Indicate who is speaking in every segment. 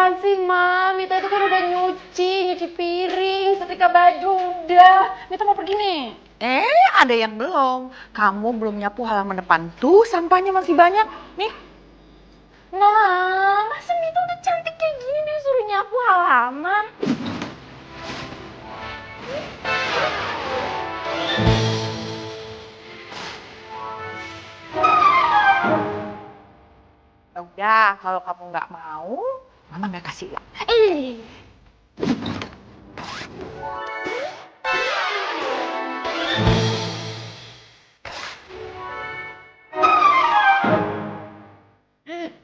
Speaker 1: apaan sih, Ma? Mita itu kan udah nyuci piring, setrika baju, udah. Mita mau pergi nih.
Speaker 2: Ada yang belum. Kamu belum nyapu halaman depan. Tuh, sampahnya masih banyak. Nih.
Speaker 1: Nah, masa Mita udah cantik kayak gini disuruh nyapu halaman?
Speaker 2: Udah, kalau kamu nggak mau, Mama nggak kasih uang.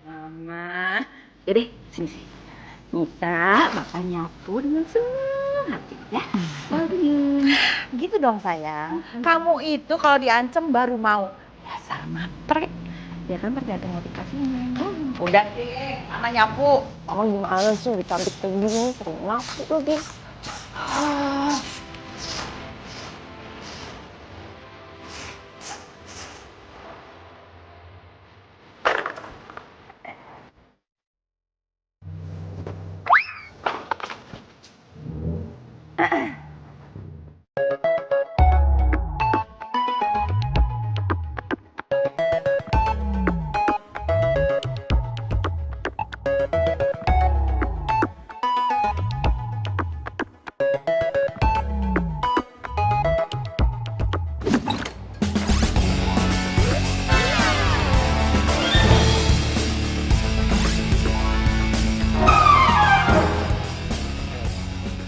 Speaker 1: Mama, yaudah sini. Mita, Bapak nyapu dengan senang hati ya.
Speaker 2: Gitu dong sayang. Kamu itu kalau diancam baru mau. Dasar matre.
Speaker 1: Ya kan tergantung motivasinya.
Speaker 2: Udah deh, Mama nyapu.
Speaker 1: Mama gimana sih dicantik kayak gini, sering nyapu lagi.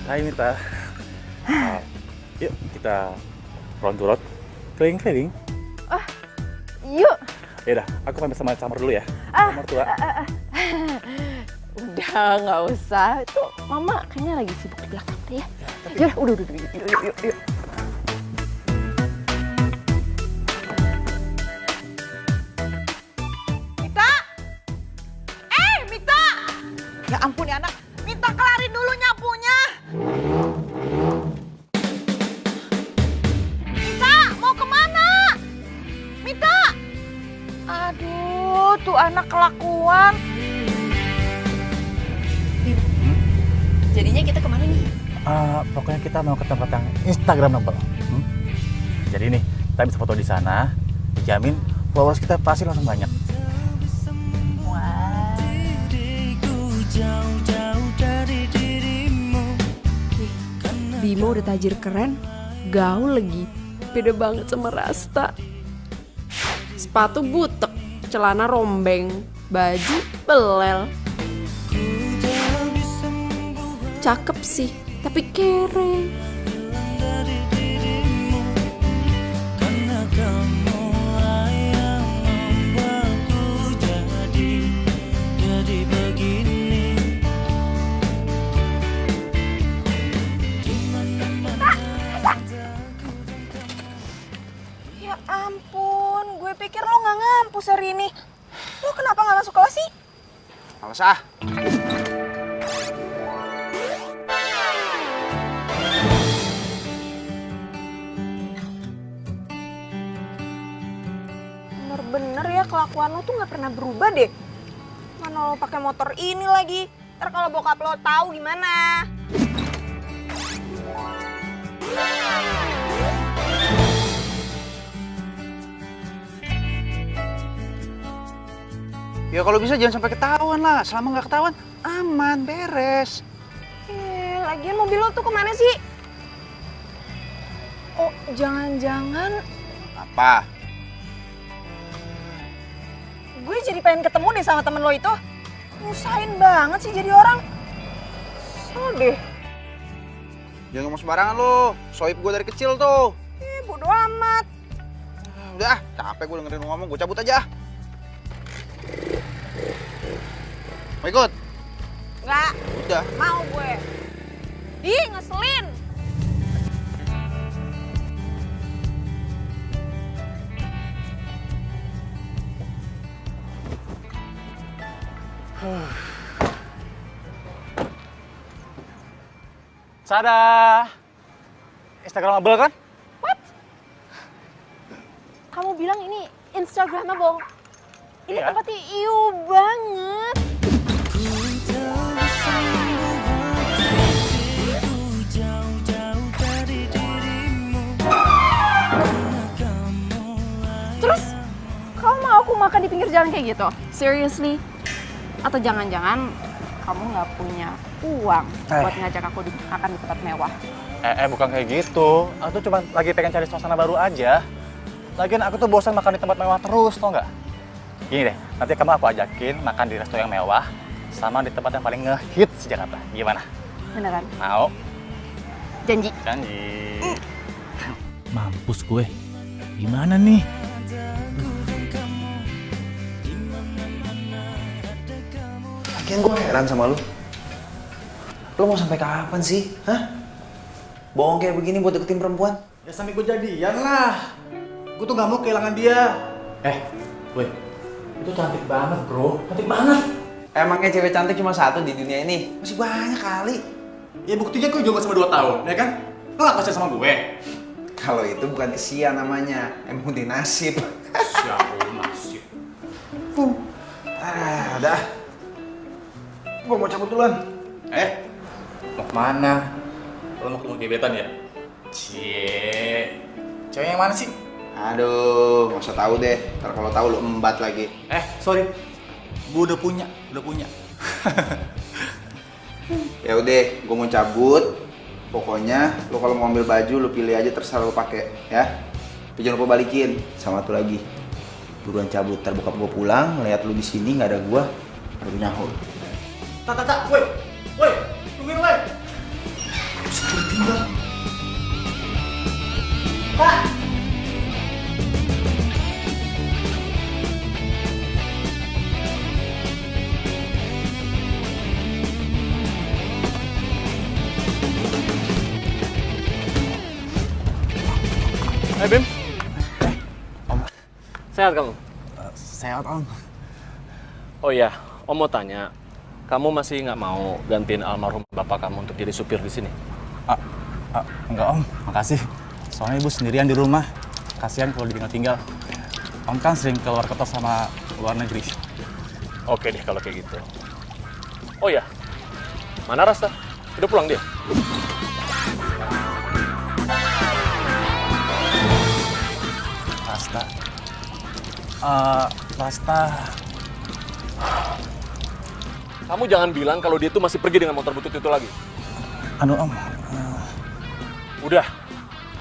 Speaker 3: Hai Mita. Yuk kita round to road, keliling-keliling.
Speaker 1: Yuk.
Speaker 3: Yaudah, aku pamit sama Camar dulu ya. Camar tua.
Speaker 1: Udah, nggak usah. Itu Mama kayaknya lagi sibuk di belakang deh ya. Yaudah, udah, yuk.
Speaker 2: Mita! Mita! Ya ampun ya anak. Mita kelarin dulu nyapunya. Mita, mau kemana? Mita! Aduh, tuh anak kelakuan.
Speaker 1: Jadinya kita kemana nih?
Speaker 3: Pokoknya kita mau ke tempat yang Instagramable. Jadi nih, kita bisa foto di sana. Dijamin followers kita pasti langsung banyak.
Speaker 4: Bimo udah tajir keren, gaul lagi, beda banget sama Rasta. Sepatu butek, celana rombeng, baju belel. Cakep sih, tapi kere.
Speaker 5: Ya ampun, gue pikir lo nggak ngampus hari ini. Lo kenapa nggak masuk kelas sih?
Speaker 6: Males ah.
Speaker 5: Bener-bener ya kelakuan lo tuh nggak pernah berubah deh. Mana lo pakai motor ini lagi? Ntar kalau bokap lo tahu gimana?
Speaker 6: Ya kalau bisa jangan sampai ketahuan lah. Selama nggak ketahuan, aman, beres.
Speaker 5: Lagian mobil lo tuh kemana sih? Oh, jangan-jangan
Speaker 6: Apa?
Speaker 5: gue jadi pengen ketemu deh sama temen lo itu. Nyusahin banget sih jadi orang. So deh.
Speaker 6: Jangan ngomong sembarangan lo. Sohib gue dari kecil tuh.
Speaker 5: Bodo amat.
Speaker 6: Udah, capek gue dengerin lo ngomong. Gue cabut aja. Mau ikut?
Speaker 5: Nggak,
Speaker 6: Udah.
Speaker 5: mau gue. Ih, ngeselin.
Speaker 3: Sada. Instagramable kan?
Speaker 1: Kamu bilang ini Instagramable. Ini
Speaker 3: Iya.
Speaker 1: tempatnya iu banget.
Speaker 4: makan di pinggir jalan kayak gitu? Seriously? Atau jangan-jangan kamu nggak punya uang buat ngajak aku makan di tempat mewah?
Speaker 3: Bukan kayak gitu. Aku tuh cuma lagi pengen cari suasana baru aja. Lagian aku tuh bosan makan di tempat mewah terus, tau nggak? Gini deh, nanti kamu aku ajakin makan di resto yang mewah sama di tempat yang paling ngehits di Jakarta. Gimana?
Speaker 4: Beneran?
Speaker 3: Mau?
Speaker 4: Janji?
Speaker 3: Janji. Mampus gue. Gimana nih?
Speaker 6: Lagian gue heran sama lu. Lu mau sampai kapan sih? Hah? Bohong kayak begini buat deketin perempuan?
Speaker 3: Ya sampai gue jadian lah. Gue tuh gak mau kehilangan dia. Gue. Itu cantik banget, bro. Cantik banget.
Speaker 6: Emangnya cewek cantik cuma satu di dunia ini? Masih banyak kali.
Speaker 3: Ya buktinya gue juga sama 2 tahun, ya kan? Lo gak kasihan sama gue?
Speaker 6: Kalau itu bukan kesian namanya, emang udah nasib.
Speaker 3: Siapa nasib?
Speaker 6: Dah. Gue mau cabut duluan.
Speaker 3: Mau kemana? Lo mau ketemu gebetan ya? Cewek yang mana sih?
Speaker 6: Aduh, nggak usah tahu deh. Ntar kalau tahu lu embat lagi.
Speaker 3: Sorry. Gue udah punya.
Speaker 6: Ya udah, gue mau cabut. Pokoknya lu kalau mau ambil baju lu pilih aja terserah lu pakai, ya. Tapi jangan lupa balikin. Sama satu lagi. Buruan cabut, ntar bokap gue pulang, ngeliat lu di sini nggak ada gua, baru nyahur.
Speaker 3: Woi, tungguin woi.
Speaker 6: Tinggal.
Speaker 7: Bim. Om. Sehat kamu?
Speaker 3: Sehat, Om.
Speaker 7: Oh iya, Om mau tanya. Kamu masih nggak mau gantiin almarhum bapak kamu untuk jadi supir di sini?
Speaker 3: Enggak, Om. Makasih. Soalnya Ibu sendirian di rumah. Kasihan kalau ditinggal-tinggal. Om kan sering keluar kota sama luar negeri.
Speaker 7: Oke deh kalau kayak gitu. Oh iya, mana Rasta? Udah pulang dia?
Speaker 3: Rasta.
Speaker 7: Kamu jangan bilang kalau dia tuh masih pergi dengan motor butut itu lagi.
Speaker 3: Om.
Speaker 7: Udah,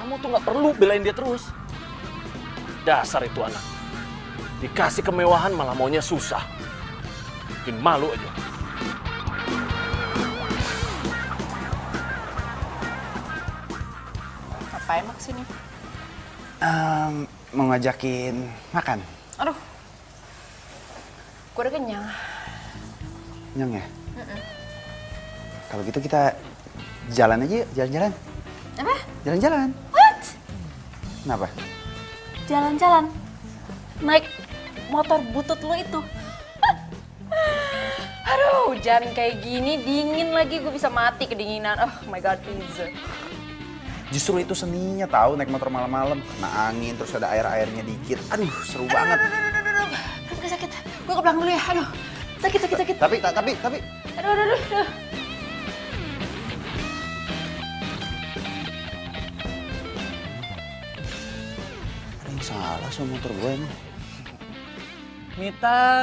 Speaker 7: kamu tuh nggak perlu belain dia terus. Dasar itu anak. Dikasih kemewahan malah maunya susah. Bikin malu aja.
Speaker 4: Ngapain mak sini?
Speaker 6: Mau ngajakin makan.
Speaker 4: Aduh, gue udah kenyang.
Speaker 6: Kenyang ya? Kalau gitu kita jalan aja yuk, jalan-jalan.
Speaker 4: Apa?
Speaker 6: Jalan-jalan.
Speaker 4: What?
Speaker 6: Kenapa?
Speaker 4: Jalan-jalan? Naik motor butut lo itu? Aduh, hujan kayak gini, dingin lagi, gue bisa mati kedinginan. Oh my god, please.
Speaker 6: Justru itu seninya tahu naik motor malam-malam, kena angin terus ada air-airnya dikit. Aduh, seru banget.
Speaker 4: Aduh, sakit. Gue ke belakang dulu ya. Aduh, sakit.
Speaker 6: Tapi.
Speaker 4: Aduh.
Speaker 6: Ada yang salah sama motor gue emang.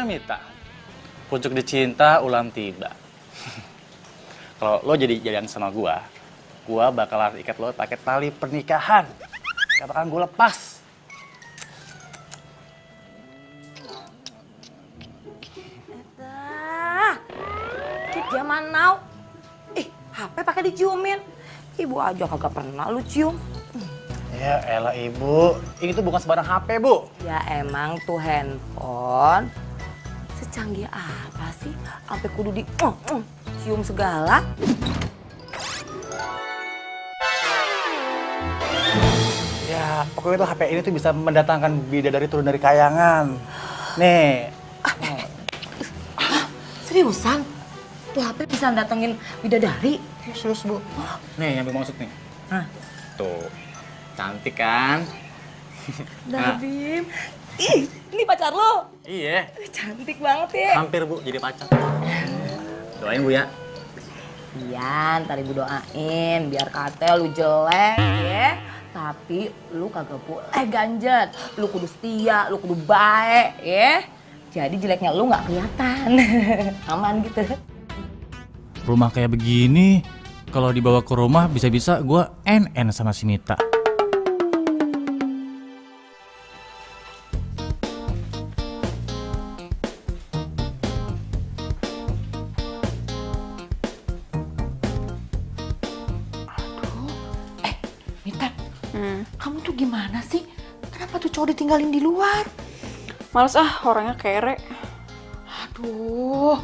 Speaker 3: Mita. Pucuk dicinta ulam tiba. Kalau lo jadi jadian sama gua bakalan ikat lo pakai tali pernikahan. Gak bakalan gue lepas.
Speaker 5: Kit zaman now. HP pakai diciumin. Ibu aja kagak pernah lu cium.
Speaker 3: Ya elah Ibu, ini tuh bukan sembarang HP, Bu.
Speaker 5: Ya emang tuh handphone secanggih apa sih? Sampai kudu di cium segala.
Speaker 3: Ya, pokoknya tuh HP ini tuh bisa mendatangkan bidadari turun dari kayangan. Nih.
Speaker 5: Seriusan? Tuh HP bisa datengin bidadari?
Speaker 3: Serius, Bu. Nih, yang gue maksud nih. Tuh, cantik kan?
Speaker 5: Dah, Bim. Ih, ini pacar lo?
Speaker 3: Iya.
Speaker 5: Cantik banget ya.
Speaker 3: Hampir, Bu, jadi pacar. Doain, Bu, ya.
Speaker 5: Iya, ntar ibu doain biar kate lu jelek ya.
Speaker 2: Tapi lu kagak boleh ganjet. Lu kudu setia, lu kudu baik, ya. Jadi jeleknya lu nggak kelihatan. Aman gitu.
Speaker 3: Rumah kayak begini, kalau dibawa ke rumah bisa-bisa gue NN sama si Mita.
Speaker 2: Mita, kamu tuh gimana sih? Kenapa tuh cowok ditinggalin di luar?
Speaker 5: Males orangnya kere.
Speaker 2: Aduh,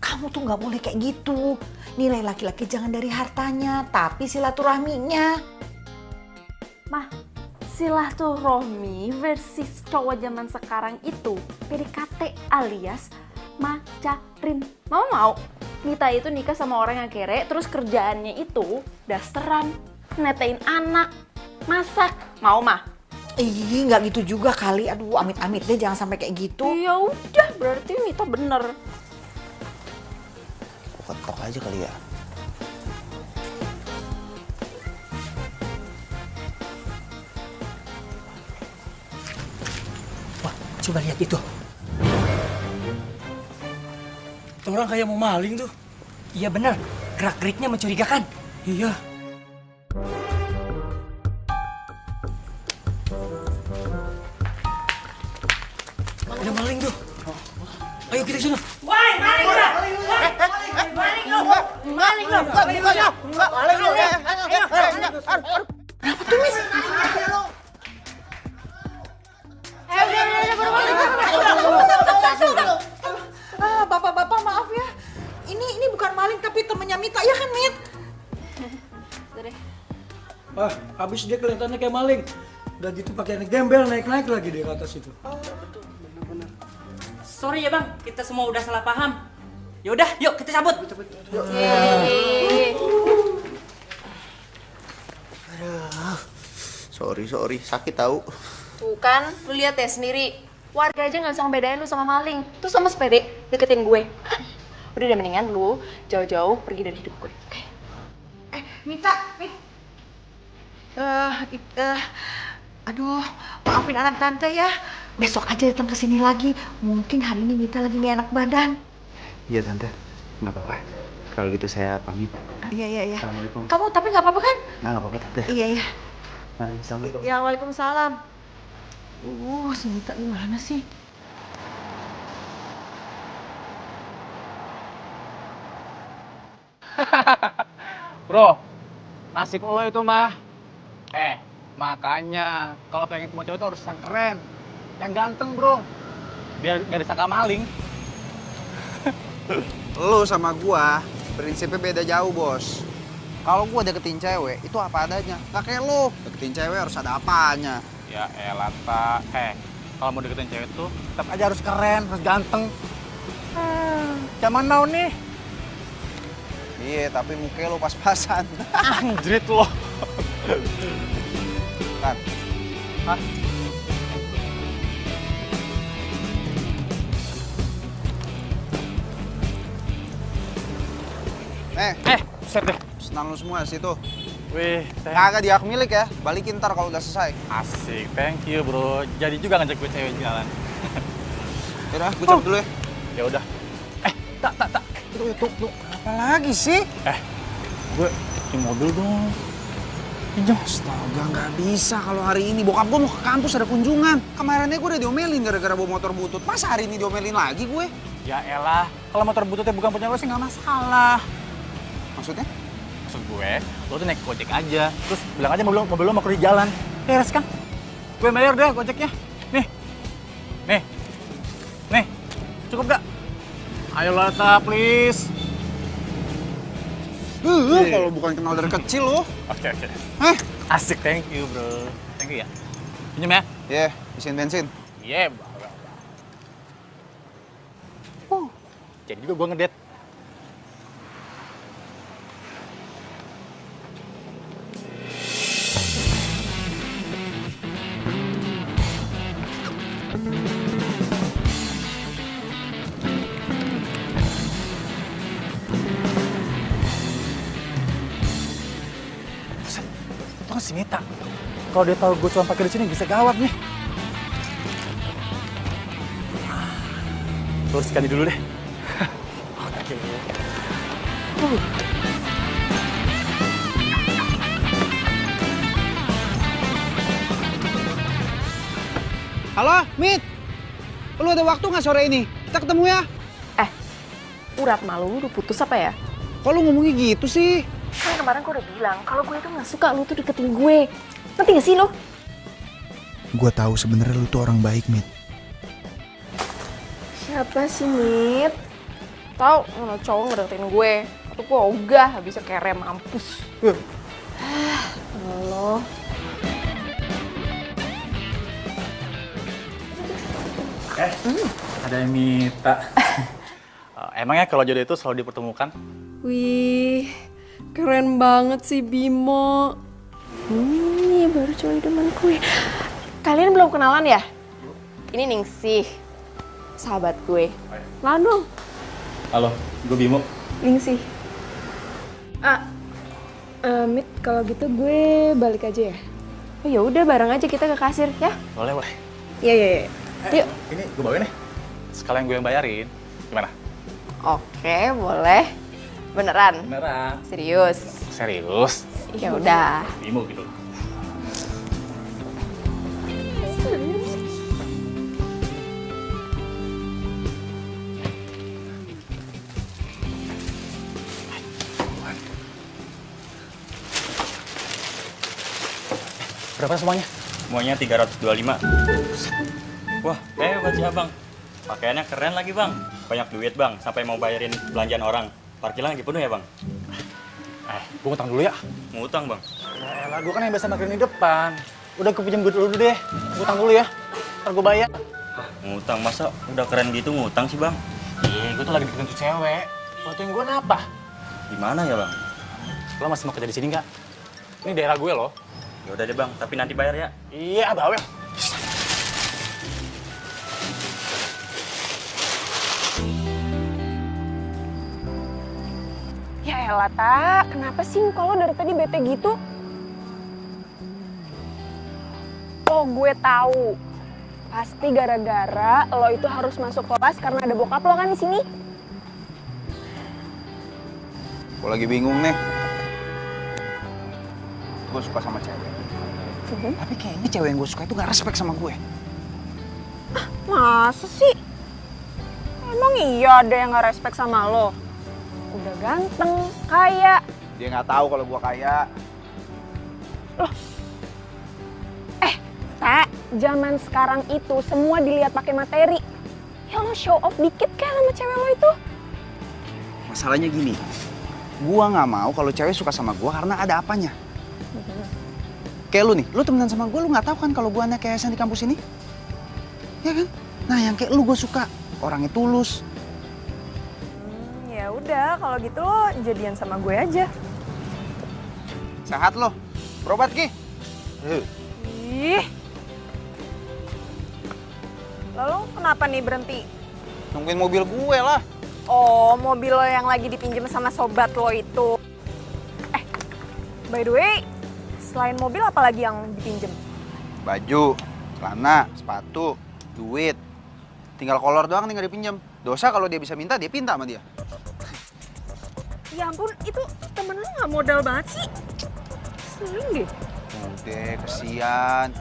Speaker 2: kamu tuh nggak boleh kayak gitu. Nilai laki-laki jangan dari hartanya, tapi silaturahminya.
Speaker 1: Mah, silaturahmi versus cowok zaman sekarang itu PDKT alias macarin. Mau? Mita itu nikah sama orang yang kere, terus kerjaannya itu dasteran, netein anak, masak. Mau mah?
Speaker 2: Ih, nggak gitu juga kali. Aduh, amit-amit deh, jangan sampai kayak gitu.
Speaker 1: Ya udah, berarti Mita bener.
Speaker 6: Ketok aja kali ya.
Speaker 8: Wah, coba lihat itu. Itu orang kayak mau maling tuh. Iya bener, gerak-geriknya mencurigakan. Iya. Ada maling tuh. Ayo kita ke sana.
Speaker 2: Bapak-bapak maaf ya. Ini bukan maling tapi temennya Mita ya kan, Mit?
Speaker 8: Wah, habis dia kelihatannya kayak maling. Udah gitu pakai gembel naik-naik lagi di atas itu.
Speaker 9: Sorry ya bang, kita semua udah salah paham. Yaudah, yuk kita cabut.
Speaker 6: Sorry, sakit tahu.
Speaker 5: Tuh kan, lu lihat ya sendiri. Warga aja nggak bisa ngebedain lu sama maling. Terus sama sepede deketin gue. Udah deh, mendingan lu jauh-jauh pergi dari hidup gue. Oke?
Speaker 2: Mita. Aduh, maafin anak tante ya. Besok aja datang ke sini lagi. Mungkin hari ini Mita lagi gak enak badan.
Speaker 6: Iya tante, nggak apa-apa. Kalau gitu saya pamit.
Speaker 2: Iya.
Speaker 6: Assalamualaikum.
Speaker 2: Kamu tapi nggak apa-apa kan?
Speaker 6: Nggak apa-apa tante.
Speaker 2: Iya.
Speaker 6: Assalamualaikum.
Speaker 2: Ya, waalaikumsalam. Si Mita gimana sih?
Speaker 3: Bro, nasib lo itu mah. Makanya kalau pengen ketemu cowok itu harus yang keren, yang ganteng bro, biar gak disangka maling.
Speaker 6: Lo sama gua prinsipnya beda jauh bos. Kalau gua deketin cewek itu apa adanya, nggak kayak lo deketin cewek harus ada apanya.
Speaker 3: Ya elah tak, kalau mau deketin cewek tuh tetap aja harus keren, harus ganteng. Zaman now nih.
Speaker 6: Iya, tapi mukanya lo pas-pasan.
Speaker 3: Anjrit lo.
Speaker 6: Kan?
Speaker 3: Hah? Set deh.
Speaker 6: Senang lo semua situ.
Speaker 3: Wih,
Speaker 6: Kagak di hak milik ya, balikin ntar kalau udah selesai.
Speaker 3: asik, thank you bro. Jadi juga ngajak gue cewek jalan.
Speaker 6: Yaudah, gue cabut dulu ya.
Speaker 3: Ya udah. Tak.
Speaker 6: Tuh, apa lagi sih?
Speaker 3: Gue di mobil dong. Pinjam.
Speaker 6: Astaga, nggak bisa kalau hari ini. Bokap gue mau ke kampus ada kunjungan. Kemarinnya gue udah diomelin gara-gara bawa motor butut. Masa hari ini diomelin lagi gue?
Speaker 3: Ya elah, kalau motor bututnya bukan punya lo sih nggak masalah.
Speaker 6: Maksudnya?
Speaker 3: Maksud gue, lo tuh naik gojek aja. Terus bilang aja mobil lo mau kerja jalan. Beres kan? Gue bayar deh gojeknya. Nih. Cukup gak? Ayo Lata, please.
Speaker 6: Kalau bukan kenal dari kecil lo.
Speaker 3: Oke.
Speaker 6: Hah?
Speaker 3: Asik, thank you bro. Thank you ya. Pinjam ya?
Speaker 6: Iya, isiin bensin.
Speaker 3: Iya, jadi juga gue ngedate. Itu kan si Mita. Kalau dia tahu gue cuma parkir di sini bisa gawat nih. Terus sekali dulu deh. Oke.
Speaker 6: Halo, Mit. Lu ada waktu nggak sore ini? Kita ketemu ya.
Speaker 1: Urat malu lu udah putus apa ya?
Speaker 6: Kok lu ngomongnya gitu sih?
Speaker 1: Kan kemarin gue udah bilang kalau gue itu nggak suka lu tuh deketin gue. Ngerti gak sih lu?
Speaker 6: Gue tahu sebenarnya lu tuh orang baik, Mit.
Speaker 1: Siapa sih, Mit? Tahu mana cowok ngedeketin gue. Atau gue ogah, bisa kere mampus. Allah.
Speaker 3: Ada yang minta. Emangnya kalau jodoh itu selalu dipertemukan?
Speaker 4: Wih, keren banget sih Bimo.
Speaker 1: Baru cowok idaman gue. Kalian belum kenalan ya? Ini Ningsih, sahabat gue. Kenalan dong.
Speaker 3: Halo, gue Bimo.
Speaker 1: Ningsih. Mit, kalau gitu gue balik aja ya? Oh ya udah, bareng aja kita ke kasir ya?
Speaker 3: Boleh, boleh.
Speaker 1: Iya. Yuk.
Speaker 3: Ini gue bawain nih. Sekalian gue yang bayarin. Gimana?
Speaker 1: Oke, boleh. Beneran?
Speaker 3: Beneran.
Speaker 1: Serius?
Speaker 3: Serius?
Speaker 1: Ya udah.
Speaker 3: Bimo gitu. Berapa semuanya?
Speaker 10: Semuanya 325. Wah, hebat sih abang. Pakaiannya keren lagi bang. Banyak duit bang, sampai mau bayarin belanjaan orang. Parkiran lagi penuh ya bang?
Speaker 3: Gue ngutang dulu ya.
Speaker 10: Ngutang bang?
Speaker 3: Yaelah, gue kan yang biasa parkirin di depan. Udah gue pinjam dulu deh. Ngutang dulu ya. Ntar gue bayar.
Speaker 10: Ngutang, masa udah keren gitu ngutang sih bang?
Speaker 3: Iya, gue tuh lagi deketin tuh cewek. Bantuin gue apa?
Speaker 10: Gimana ya bang?
Speaker 3: Lo masih mau kerja di sini nggak? Ini daerah gue loh.
Speaker 10: Ya udah deh bang, tapi nanti bayar ya.
Speaker 3: Iya, bawel.
Speaker 1: Ya elah, Tak. Kenapa sih muka lo dari tadi bete gitu? Oh, gue tahu. Pasti gara-gara lo itu harus masuk kelas karena ada bokap lo kan di sini.
Speaker 6: Gue lagi bingung nih. Gue suka sama cewek. Tapi kayaknya cewek yang gue suka itu gak respect sama gue.
Speaker 1: Masa sih? Emang iya ada yang gak respect sama lo? Udah ganteng, kaya.
Speaker 6: Dia nggak tahu kalau gue kaya.
Speaker 1: Tak, zaman sekarang itu semua dilihat pakai materi. Ya lo show off dikit kan sama cewek lo itu?
Speaker 6: Masalahnya gini, gue nggak mau kalau cewek suka sama gue karena ada apanya. Kayak lu nih, lu temenan sama gue, lu nggak tahu kan kalau gue anak yayasan di kampus ini? Ya kan? Nah yang kayak lu gue suka, orangnya tulus.
Speaker 1: Ya udah, kalau gitu lo jadian sama gue aja.
Speaker 6: Sehat lo, berobat Ki.
Speaker 1: Ih. Lalu kenapa nih berhenti?
Speaker 6: Nungguin mobil gue lah.
Speaker 1: Oh, mobil lo yang lagi dipinjam sama sobat lo itu. By the way, selain mobil apa lagi yang dipinjem?
Speaker 6: Baju, celana, sepatu, duit. Tinggal kolor doang nih nggak dipinjam. Dosa kalau dia bisa minta, dia pinta sama dia.
Speaker 1: Ya ampun, itu temen lo nggak modal banget sih. Seling deh.
Speaker 6: Udah, kesian.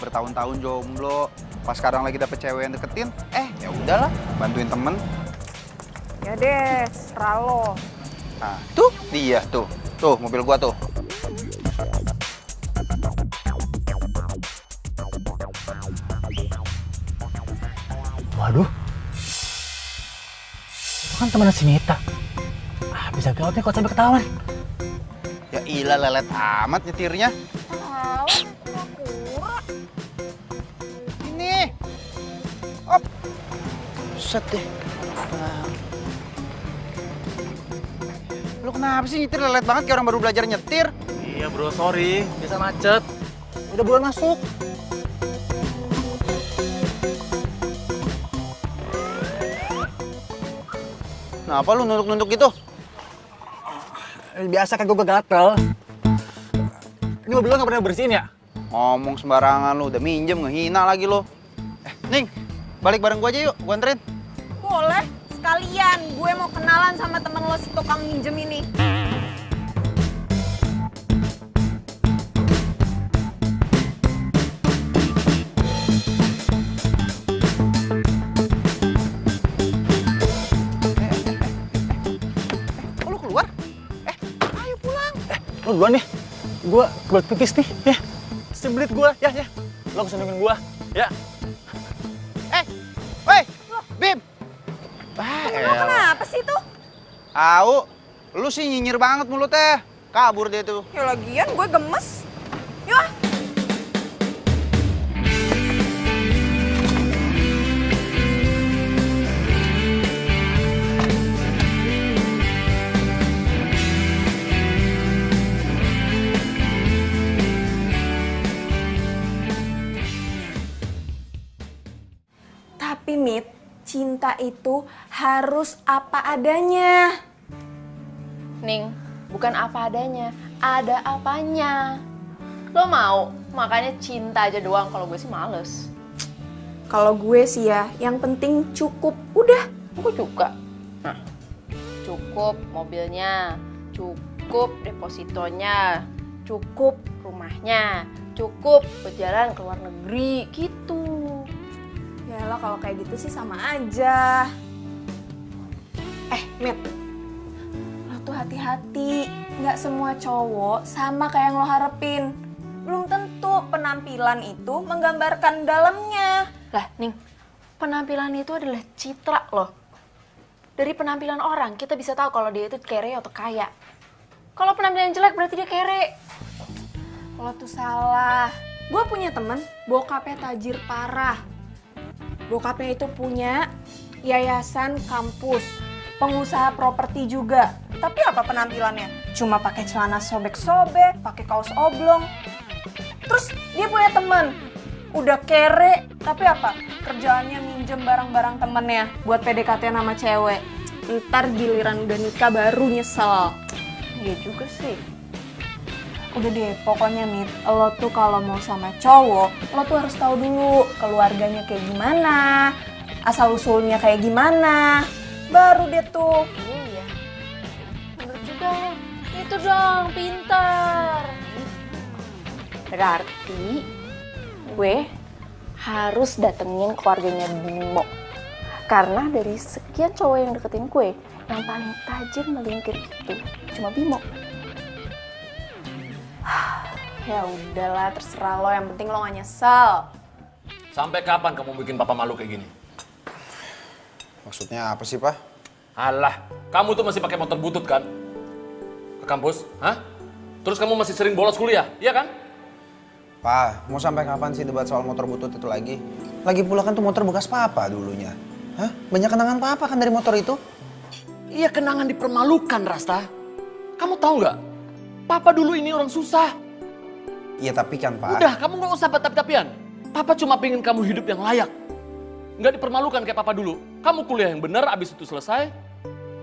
Speaker 6: Bertahun-tahun jomblo. Pas sekarang lagi dapet cewek yang deketin, ya udahlah, bantuin temen.
Speaker 1: Ya deh, serah lo.
Speaker 6: Nah, tuh dia tuh. Tuh mobil gua tuh.
Speaker 3: Waduh. Itu kan temennya si Mita. Bisa gawat nih kalau sampai ketahuan.
Speaker 6: Ya ilah, lelet amat nyetirnya. Ini. Op. Set deh. Lu kenapa sih nyetir lelet banget kayak orang baru belajar nyetir?
Speaker 3: Iya bro, sorry. Biasa macet. Udah buruan masuk.
Speaker 6: Kenapa lu nunduk-nunduk gitu?
Speaker 3: Biasa kan gue gatel. Ini mobil lo nggak pernah bersihin ya?
Speaker 6: Ngomong sembarangan lu, udah minjem ngehina lagi lo. Ning, balik bareng gua aja yuk, gua anterin.
Speaker 11: Boleh, sekalian. Gue mau kenalan sama temen lo si tukang minjem ini.
Speaker 6: Kok lu keluar? Ayo pulang.
Speaker 3: Lu duluan nih. Gua kebelet pipis nih, ya. Sebelit gua, ya. Lo kesini nungguin gua, ya.
Speaker 6: Woi, Bim.
Speaker 11: Lo kenapa sih tuh?
Speaker 6: Au, lu sih nyinyir banget mulutnya. Kabur dia tuh.
Speaker 11: Ya lagian gue gemes. Yuk. Tapi Mit, cinta itu harus apa adanya.
Speaker 1: Ning, bukan apa adanya, ada apanya. Lo mau? Makanya cinta aja doang, kalau gue sih males.
Speaker 11: Kalau gue sih ya, yang penting cukup. Udah.
Speaker 1: Gue juga. Nah, cukup mobilnya, cukup depositonya, cukup rumahnya, cukup berjalan ke luar negeri, gitu.
Speaker 11: Yalah kalau kayak gitu sih sama aja. Mit, lo tuh hati-hati. Nggak semua cowok sama kayak yang lo harapin. Belum tentu penampilan itu menggambarkan dalamnya.
Speaker 1: Lah, Ning, penampilan itu adalah citra loh. Dari penampilan orang, kita bisa tahu kalau dia itu kere atau kaya. Kalau penampilan jelek berarti dia kere.
Speaker 11: Lo tuh salah. Gue punya temen, bokapnya tajir parah. Bokapnya itu punya yayasan kampus, pengusaha properti juga. Tapi apa penampilannya? Cuma pakai celana sobek-sobek, pakai kaos oblong. Terus dia punya temen, udah kere, tapi apa? Kerjaannya minjem barang-barang temennya buat PDKT sama cewek. Ntar giliran udah nikah baru nyesel.
Speaker 1: Iya juga sih.
Speaker 11: Udah deh, pokoknya Mit, lo tuh kalau mau sama cowok, lo tuh harus tahu dulu keluarganya kayak gimana, asal-usulnya kayak gimana, baru deh tuh.
Speaker 1: Iya. Bener juga. Itu dong, pintar. Berarti gue harus datengin keluarganya Bimo. Karena dari sekian cowok yang deketin gue, yang paling tajir melintir itu cuma Bimo.
Speaker 11: Ya udahlah, terserah lo, yang penting lo gak nyesel.
Speaker 7: Sampai kapan kamu bikin papa malu kayak gini?
Speaker 6: Maksudnya apa sih, Pak?
Speaker 7: Alah, kamu tuh masih pakai motor butut kan? Ke kampus, hah? Terus kamu masih sering bolos kuliah, iya kan?
Speaker 6: Pak, mau sampai kapan sih debat soal motor butut itu lagi? Lagi pula kan tuh motor bekas Papa dulunya. Hah? Banyak kenangan Papa kan dari motor itu?
Speaker 7: Iya, kenangan dipermalukan, Rasta. Kamu tahu nggak? Papa dulu ini orang susah.
Speaker 6: Iya tapi kan Pak.
Speaker 7: Udah, kamu nggak usah tapi-tapian. Papa cuma pengen kamu hidup yang layak. Nggak dipermalukan kayak Papa dulu. Kamu kuliah yang benar, abis itu selesai,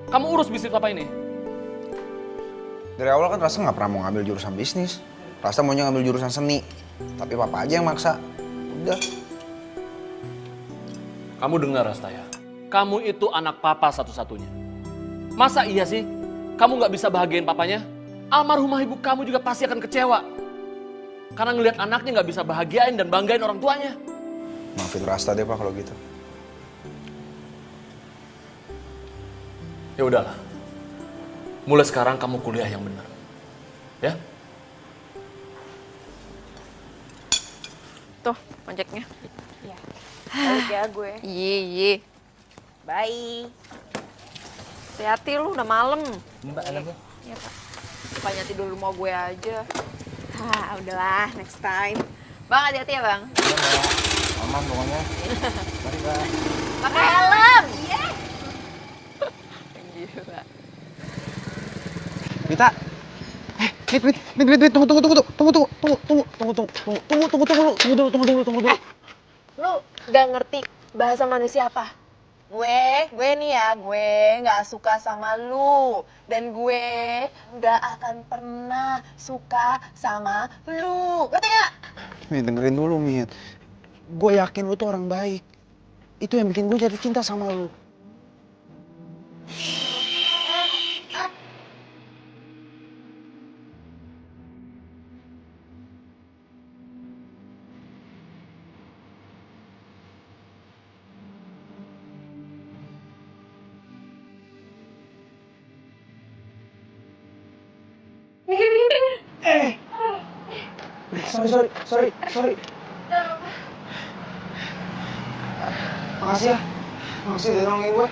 Speaker 7: kamu urus bisnis Papa ini.
Speaker 6: Dari awal kan Rasta nggak pernah mau ngambil jurusan bisnis. Rasta maunya ngambil jurusan seni. Tapi Papa aja yang maksa. Udah.
Speaker 7: Kamu dengar, Rasta ya. Kamu itu anak Papa satu-satunya. Masa iya sih kamu nggak bisa bahagiain papanya? Almarhumah ibu kamu juga pasti akan kecewa. Karena ngelihat anaknya nggak bisa bahagiain dan banggain orang tuanya.
Speaker 6: Maafin Rasta deh Pak kalau gitu.
Speaker 7: Ya udahlah. Mulai sekarang kamu kuliah yang benar. Ya?
Speaker 1: Tuh, ojeknya.
Speaker 11: Iya. Balik ya gue.
Speaker 1: Iya.
Speaker 11: Bye.
Speaker 1: Hati-hati lu, udah malam.
Speaker 8: Mbak, anaknya.
Speaker 1: Iya, Pak. Bukannya tidur rumah gue aja.
Speaker 11: Ah, udahlah, next time.
Speaker 1: Bang, hati-hati ya, Bang.
Speaker 6: Aman pokoknya. Mari Pak.
Speaker 1: Pakai helm. Iya. Gila.
Speaker 6: Mita. Tunggu.
Speaker 5: Lu gak ngerti bahasa manusia apa? Gue nih ya, gue gak suka sama lu. Dan gue gak akan pernah suka sama lu. Ngerti gak?
Speaker 6: Mit, dengerin dulu, Mit. Gue yakin lu tuh orang baik. Itu yang bikin gue jatuh cinta sama lu. Sorry. Makasih ya. Makasih udah nolongin gue.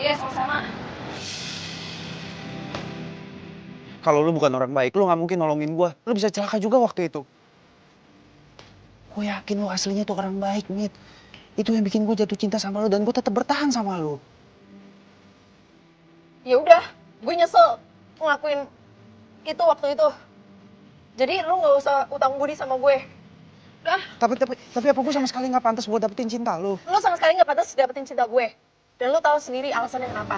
Speaker 11: Iya, sama-sama.
Speaker 6: Kalau lu bukan orang baik, lu nggak mungkin nolongin gue. Lu bisa celaka juga waktu itu. Gue yakin lu aslinya tuh orang baik, Mit. Itu yang bikin gue jatuh cinta sama lu dan gue tetap bertahan sama lu.
Speaker 11: Ya udah, gue nyesel ngelakuin itu waktu itu. Jadi lu nggak usah utang budi sama gue. Udah.
Speaker 6: Tapi apa gue sama sekali nggak pantas buat dapetin cinta lu?
Speaker 11: Lu sama sekali nggak pantas dapetin cinta gue. Dan lu tahu sendiri alasannya kenapa.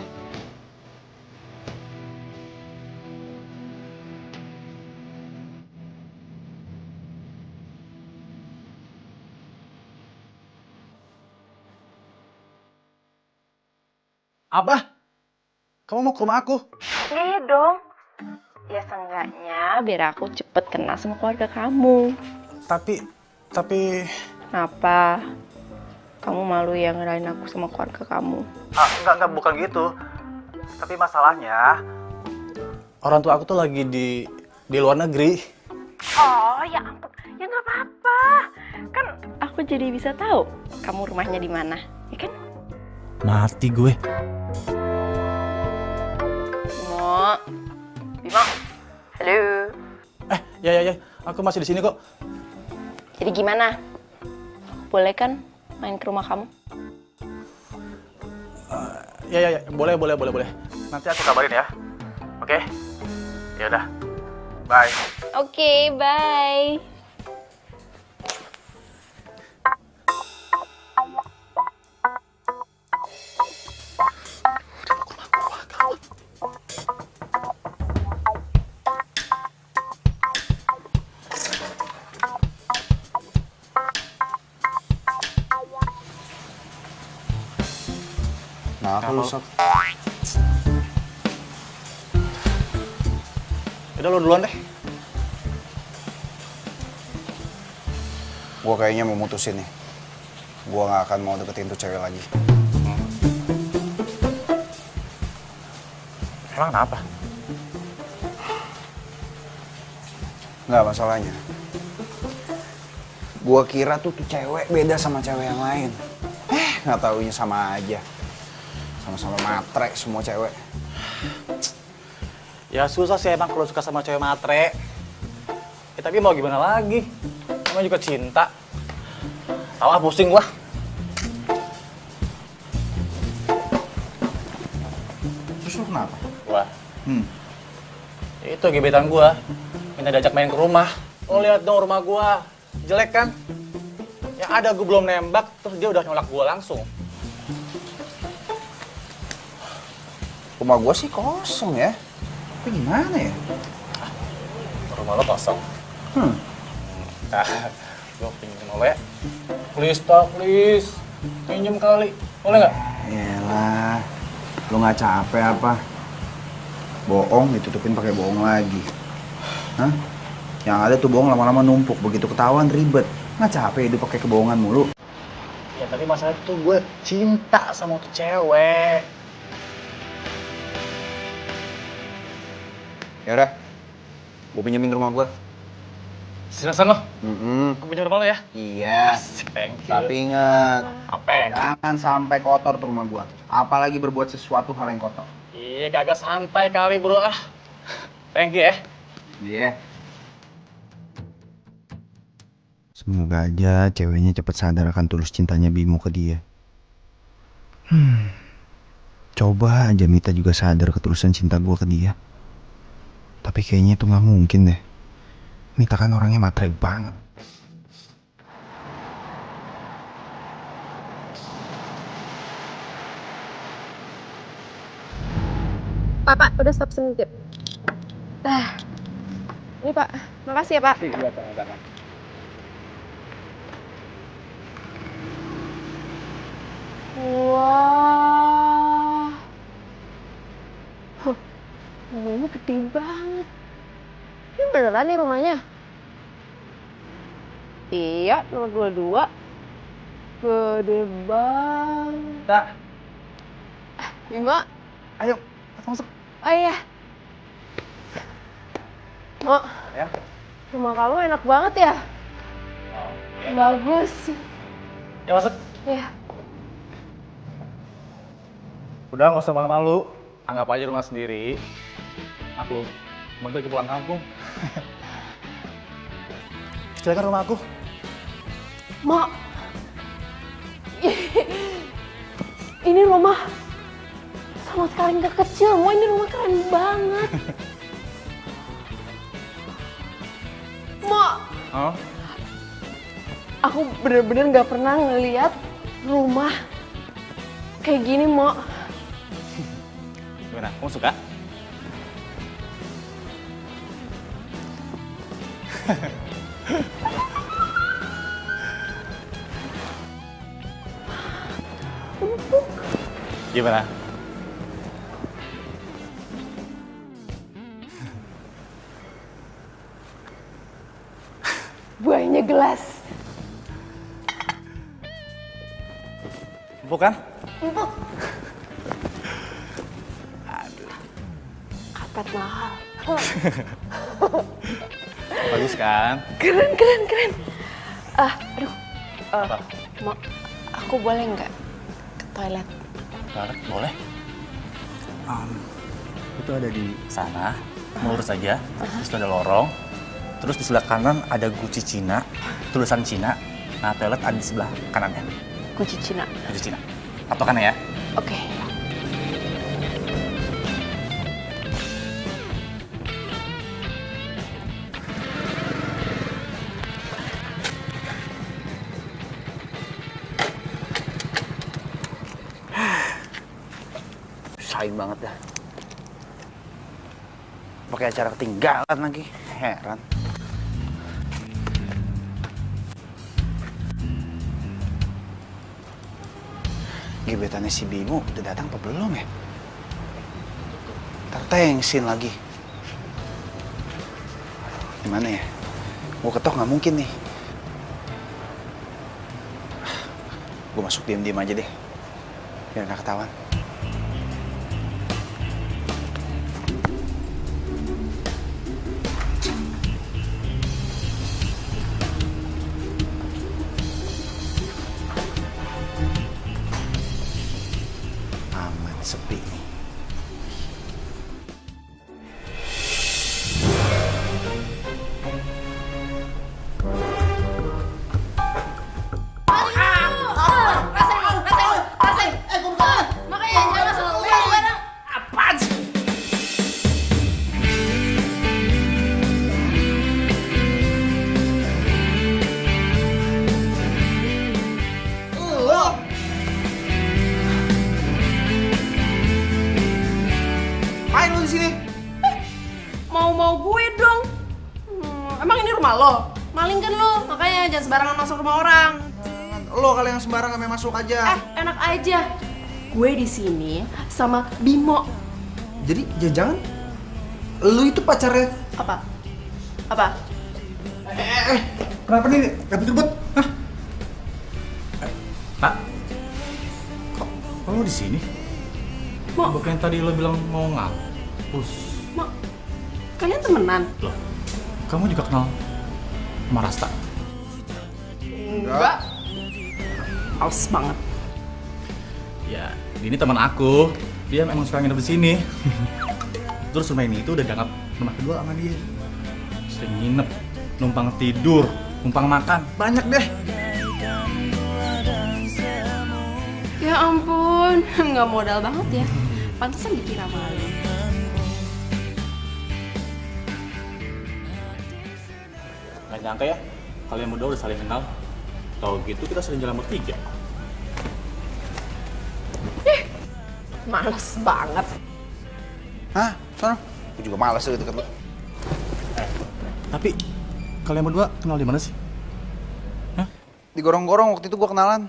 Speaker 3: Apa? Kamu mau ke rumah aku?
Speaker 1: Iya dong. Ya seenggaknya biar aku cepet kenal sama keluarga kamu.
Speaker 3: Tapi...
Speaker 1: Kenapa? Kamu malu ya ngerain aku sama keluarga kamu?
Speaker 3: Enggak, bukan gitu. Tapi masalahnya, orang tua aku tuh lagi di luar negeri.
Speaker 1: Oh ya ampun, ya nggak apa-apa. Kan aku jadi bisa tahu kamu rumahnya di mana, ya kan?
Speaker 3: Mati gue.
Speaker 1: Bimo, halo.
Speaker 3: Ya, aku masih di sini kok.
Speaker 1: Jadi gimana? Boleh kan main ke rumah kamu?
Speaker 3: Ya, boleh. Nanti aku kabarin ya. Oke? Ya udah. Bye.
Speaker 1: Oke, bye.
Speaker 6: Nah, aku lusok.
Speaker 3: Udah lo duluan deh.
Speaker 6: Gue kayaknya mau mutusin nih. Gue nggak akan mau deketin tuh cewek lagi.
Speaker 3: Emang kenapa?
Speaker 6: Nggak, masalahnya. Gue kira tuh cewek beda sama cewek yang lain. Nggak taunya sama aja. Sama-sama matre semua cewek.
Speaker 3: Ya susah sih emang kalau suka sama cewek matre. Ya, tapi mau gimana lagi? Namanya juga cinta. Tahu pusing gua.
Speaker 6: Terus lu kenapa?
Speaker 3: Gua. Itu gebetan gua. Minta diajak main ke rumah. Lo lihat dong rumah gua. Jelek kan? Yang ada gua belum nembak, terus dia udah nolak gua langsung.
Speaker 6: Rumah gue sih kosong ya. Tapi gimana ya?
Speaker 3: Rumah lo kosong. Gue pinjam lo ya. Please, please. Pinjam kali. Boleh nggak?
Speaker 6: Yalah. Lo nggak capek apa? Bohong ditutupin pakai bohong lagi. Hah? Yang ada tuh bohong lama-lama numpuk. Begitu ketahuan ribet. Nggak capek hidup pakai kebohongan mulu.
Speaker 3: Ya tapi masalah tuh gue cinta sama tuh cewek.
Speaker 6: Yaudah, gue pinjemin rumah gue.
Speaker 3: Silakan lo. Aku pinjam rumah lo ya?
Speaker 6: Iya.
Speaker 3: Thank you.
Speaker 6: Tapi ingat,
Speaker 3: Apa?
Speaker 6: jangan sampai kotor tuh rumah gue. Apalagi berbuat sesuatu hal yang kotor.
Speaker 3: Iya, kagak santai kali bro. Thank you ya.
Speaker 6: Iya. Semoga aja ceweknya cepat sadar akan tulus cintanya Bimo ke dia. Coba aja Mita juga sadar ketulusan cinta gue ke dia. Tapi kayaknya itu nggak mungkin deh. Mita kan orangnya matre banget.
Speaker 11: Pak, udah stop sebentar. Ini Pak, makasih ya Pak.
Speaker 3: Iya,
Speaker 11: gede banget. Ini beneran nih rumahnya? Iya, nomor 22. Gede banget.
Speaker 3: Kak,
Speaker 11: Bima,
Speaker 3: ayo masuk.
Speaker 11: oh iya. Mak,
Speaker 3: Ya.
Speaker 11: rumah kamu enak banget ya? Bagus.
Speaker 3: Ya masuk.
Speaker 11: Ya.
Speaker 3: Udah nggak usah malu-malu. Anggap aja rumah sendiri. Aku mau lagi pulang kampung. Silakan rumah aku.
Speaker 11: Mak, ini rumah sama sekali nggak kecil. Mak, ini rumah keren banget. Mak,
Speaker 3: Oh?
Speaker 11: aku bener-bener nggak pernah ngeliat rumah kayak gini, Mak.
Speaker 3: Gimana? Kamu suka? Gimana?
Speaker 11: Buahnya gelas.
Speaker 3: Bukan?
Speaker 11: Empuk. Karpet mahal.
Speaker 3: Bagus kan?
Speaker 11: Keren, keren, keren. Aduh.
Speaker 3: Apa?
Speaker 11: Mak, aku boleh nggak ke toilet?
Speaker 3: Toilet? Boleh. Itu ada di sana, lurus aja. Terus ada lorong. Terus di sebelah kanan ada guci Cina, tulisan Cina. Nah, toilet ada di sebelah kanannya.
Speaker 11: Guci Cina.
Speaker 3: Guci Cina. Patokan ya.
Speaker 11: Oke.
Speaker 6: Saing banget dah. Pakai acara ketinggalan lagi. Heran. Gebetannya si Bimo udah datang apa belum ya? Ntar tengsin lagi. Gimana ya? Gue ketok nggak mungkin nih. Gue masuk diam-diam aja deh. Biar nggak ketahuan. Sepi nih.
Speaker 5: Makanya jangan selalu bareng. Apaan sih?
Speaker 6: Main lu di sini.
Speaker 4: Mau gue dong. Emang ini rumah lo? Maling kan lo, makanya jangan sembarangan masuk rumah orang.
Speaker 6: Lo kali yang sembarangan main masuk aja.
Speaker 4: Enak aja. Gue di sini sama Bimo.
Speaker 6: Jadi jangan lu itu pacarnya.
Speaker 4: Apa? Apa?
Speaker 6: Kenapa nih ribut-ribut? Hah?
Speaker 3: Pak, kok lo di sini? Bukan tadi lo bilang mau ngampus.
Speaker 4: Mak, kalian temenan?
Speaker 3: Loh, kamu juga kenal sama Rasta?
Speaker 4: Enggak. Males banget.
Speaker 3: Ya, ini teman aku. Dia memang suka nginep di sini. Terus rumah ini itu udah dianggap rumah kedua sama dia. Sering nginep, numpang tidur, numpang makan, banyak deh.
Speaker 4: Ya ampun, nggak modal banget ya. Pantesan dikira maling.
Speaker 3: Nggak nyangka ya, kalian berdua udah saling kenal. Tahu gitu kita sering jalan bertiga.
Speaker 4: Males banget.
Speaker 6: Hah? Sono? Aku juga malas gitu kan lu.
Speaker 3: Tapi kalian berdua kenal di mana sih?
Speaker 6: Digorong-gorong waktu itu gua kenalan.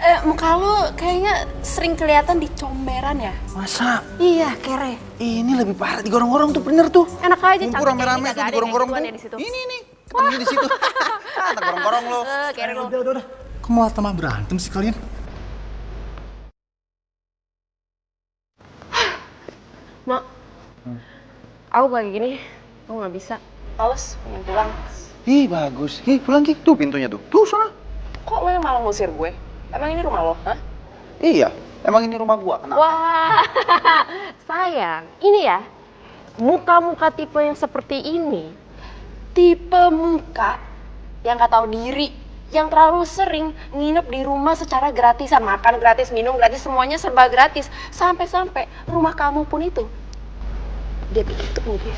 Speaker 1: Muka lu kayaknya sering kelihatan di comberan ya?
Speaker 6: Masa?
Speaker 1: Iya, kere.
Speaker 6: Ini lebih parah digorong-gorong tuh, bener tuh.
Speaker 1: Enak aja
Speaker 6: Ngumpul rame-rame tuh digorong-gorong tuh. Ini nih, ketemu di situ. Ntar gorong-gorong lo.
Speaker 1: Kere lu.
Speaker 3: Udah. Kok malah tambah berantem sih kalian?
Speaker 5: Mak, aku kayak gini, aku nggak bisa. Males, pengen pulang.
Speaker 6: Ih, bagus. Ih, pulang Ki. Tuh pintunya tuh. Tuh, sana.
Speaker 5: Kok lo yang malah ngusir gue? Emang ini rumah lo, hah?
Speaker 6: Iya, emang ini rumah gua. Kenapa?
Speaker 5: Wah, sayang. Ini ya, muka-muka tipe yang seperti ini, tipe muka yang gak tahu diri, yang terlalu sering nginep di rumah secara gratisan, makan gratis, minum gratis, semuanya serba gratis. Sampai-sampai rumah kamu pun itu, dia begitu dia.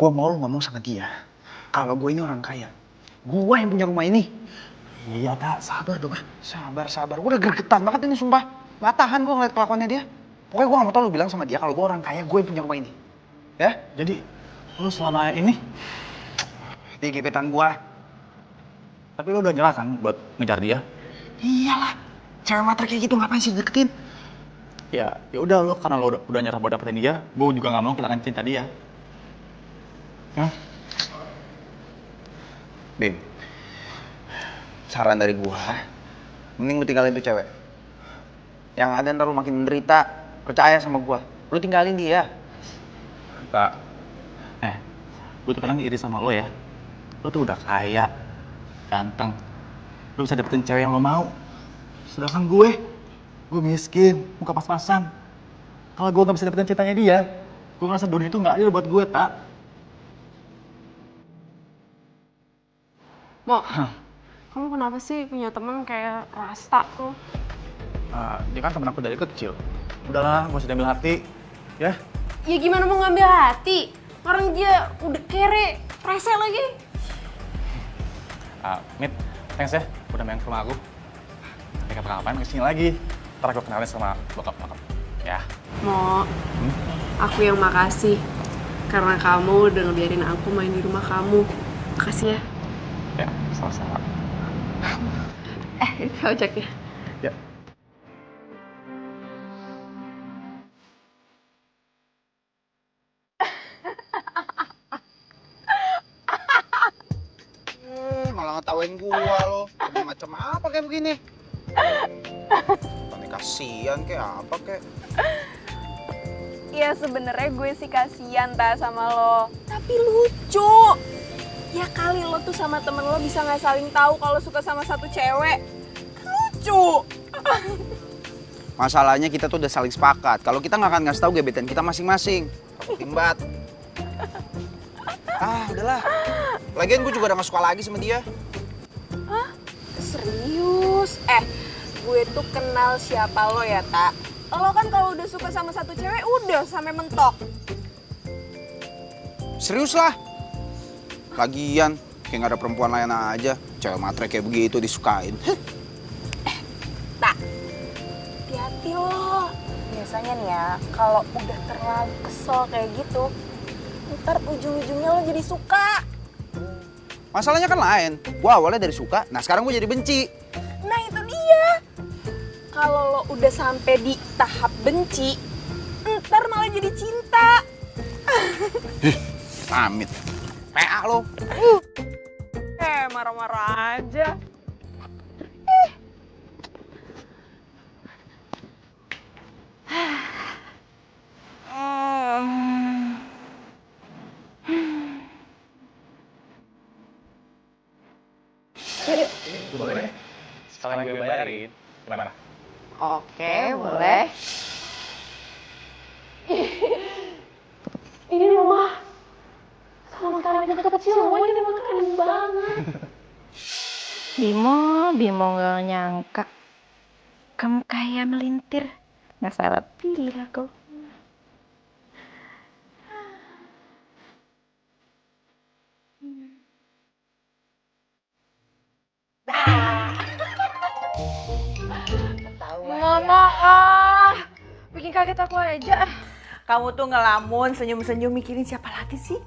Speaker 6: Gua mau lu ngomong sama dia. Kalau gue ini orang kaya. Gua yang punya rumah ini.
Speaker 3: Iya, Tak. Sabar dong.
Speaker 6: Sabar. Gua udah gregetan banget ini, sumpah. Gak tahan gua ngeliat kelakuannya dia. Pokoknya gua gak mau tau lu bilang sama dia kalau gua orang kaya, gue yang punya rumah ini. Ya?
Speaker 3: Jadi, lu selama ini
Speaker 6: Dia gebetan gua.
Speaker 3: tapi lu udah nyerah kan buat ngejar dia?
Speaker 6: Iyalah. Cewek matre kayak gitu ngapain sih deketin?
Speaker 3: Ya udah lu karena lu udah nyerah buat dapetin dia, gua juga nggak mau kehilangan cinta dia. Hah?
Speaker 6: Bim, saran dari gua, mending lu tinggalin tuh cewek. Yang ada ntar lu makin menderita. Percaya sama gua. Lu tinggalin dia.
Speaker 3: Tak. Gue tuh kadang iri sama lo ya. Lo tuh udah kaya, ganteng. Lo bisa dapetin cewek yang lo mau. Sedangkan gue miskin, muka pas-pasan. Kalau gue gak bisa dapetin cintanya dia, gue ngerasa dunia itu gak adil buat gue, Tak.
Speaker 4: Mo, kamu kenapa sih punya temen kayak Rasta tuh?
Speaker 3: Dia kan temen aku dari kecil. Udahlah, gak usah diambil hati. Ya?
Speaker 4: Ya gimana mau ngambil hati? Orang dia udah kere, rese lagi.
Speaker 3: Mit, thanks ya udah main ke rumah aku. Nanti kapan-kapan kesini lagi. Ntar aku kenalin sama bokap-bokap. Ya?
Speaker 4: Mo, aku yang makasih. Karena kamu udah ngebiarin aku main di rumah kamu. Makasih ya.
Speaker 3: Ya, sama-sama.
Speaker 4: Itu ojeknya.
Speaker 3: Ya.
Speaker 6: Malah ngetawain gua lo. Macam apa kayak begini? Tani kasihan kayak apa kayak?
Speaker 11: Ya sebenarnya gue sih kasihan sama lo. Tapi lucu. Ya kali lo tuh sama temen lo bisa nggak saling tahu kalau suka sama satu cewek. Kan lucu.
Speaker 6: Masalahnya kita tuh udah saling sepakat. Kalau kita nggak akan ngasih tahu gebetan kita masing-masing. Takut timbat. Udahlah. Lagian gue juga udah gak suka lagi sama dia.
Speaker 11: Hah? Serius? Gue tuh kenal siapa lo ya, Tak? Lo kan kalau udah suka sama satu cewek, udah sampai mentok.
Speaker 6: Serius lah. Lagian, kayak gak ada perempuan lain aja. Cewek matre kayak begitu disukain.
Speaker 11: Tak, hati-hati lo. Biasanya nih ya, kalau udah terlalu kesel kayak gitu, ntar ujung-ujungnya lo jadi suka.
Speaker 6: Masalahnya kan lain. Gue awalnya dari suka, nah sekarang gue jadi benci.
Speaker 11: Nah itu dia. Kalau lo udah sampai di tahap benci, ntar malah jadi cinta.
Speaker 6: Amit. PA lo.
Speaker 11: Marah-marah aja.
Speaker 3: Boleh. Sekalian gue bayarin. Gimana?
Speaker 5: Oke, boleh. Ini rumah sama kamarnya kecil, ini rumah keren banget.
Speaker 1: Bimo gak nyangka. Kamu kayak melintir. Gak salah pilih aku.
Speaker 5: Ketahuan Mama, bikin kaget aku aja.
Speaker 2: Kamu tuh ngelamun, senyum-senyum mikirin siapa lagi sih?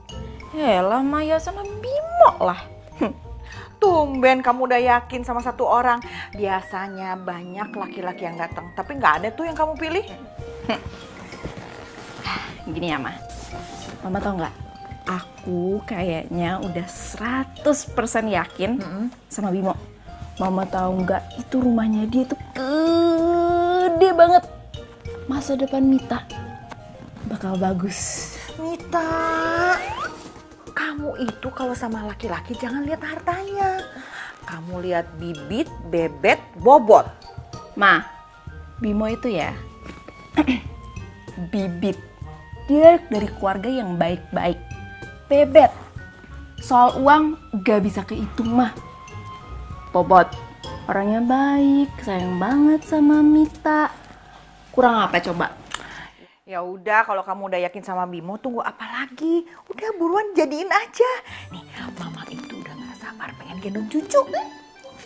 Speaker 2: Yalah, Maya sama Bimo lah. Tumben kamu udah yakin sama satu orang. Biasanya banyak laki-laki yang datang, tapi nggak ada tuh yang kamu pilih. Gini ya, Ma. Mama tau nggak? Aku kayaknya udah 100% yakin sama Bimo. Mama tahu nggak? Itu rumahnya dia tuh gede banget. Masa depan Mita bakal bagus. Mita, kamu itu kalau sama laki-laki jangan lihat hartanya. Kamu lihat bibit, bebet, bobot. Ma, Bimo itu ya bibit. Dia dari keluarga yang baik-baik. Bebet, soal uang gak bisa kehitung mah. Bobot, orangnya baik, sayang banget sama Mita. Kurang apa coba? Ya udah, kalau kamu udah yakin sama Bimo, tunggu apa lagi? Udah buruan jadiin aja. Nih, Mama itu udah gak sabar pengen gendong cucu.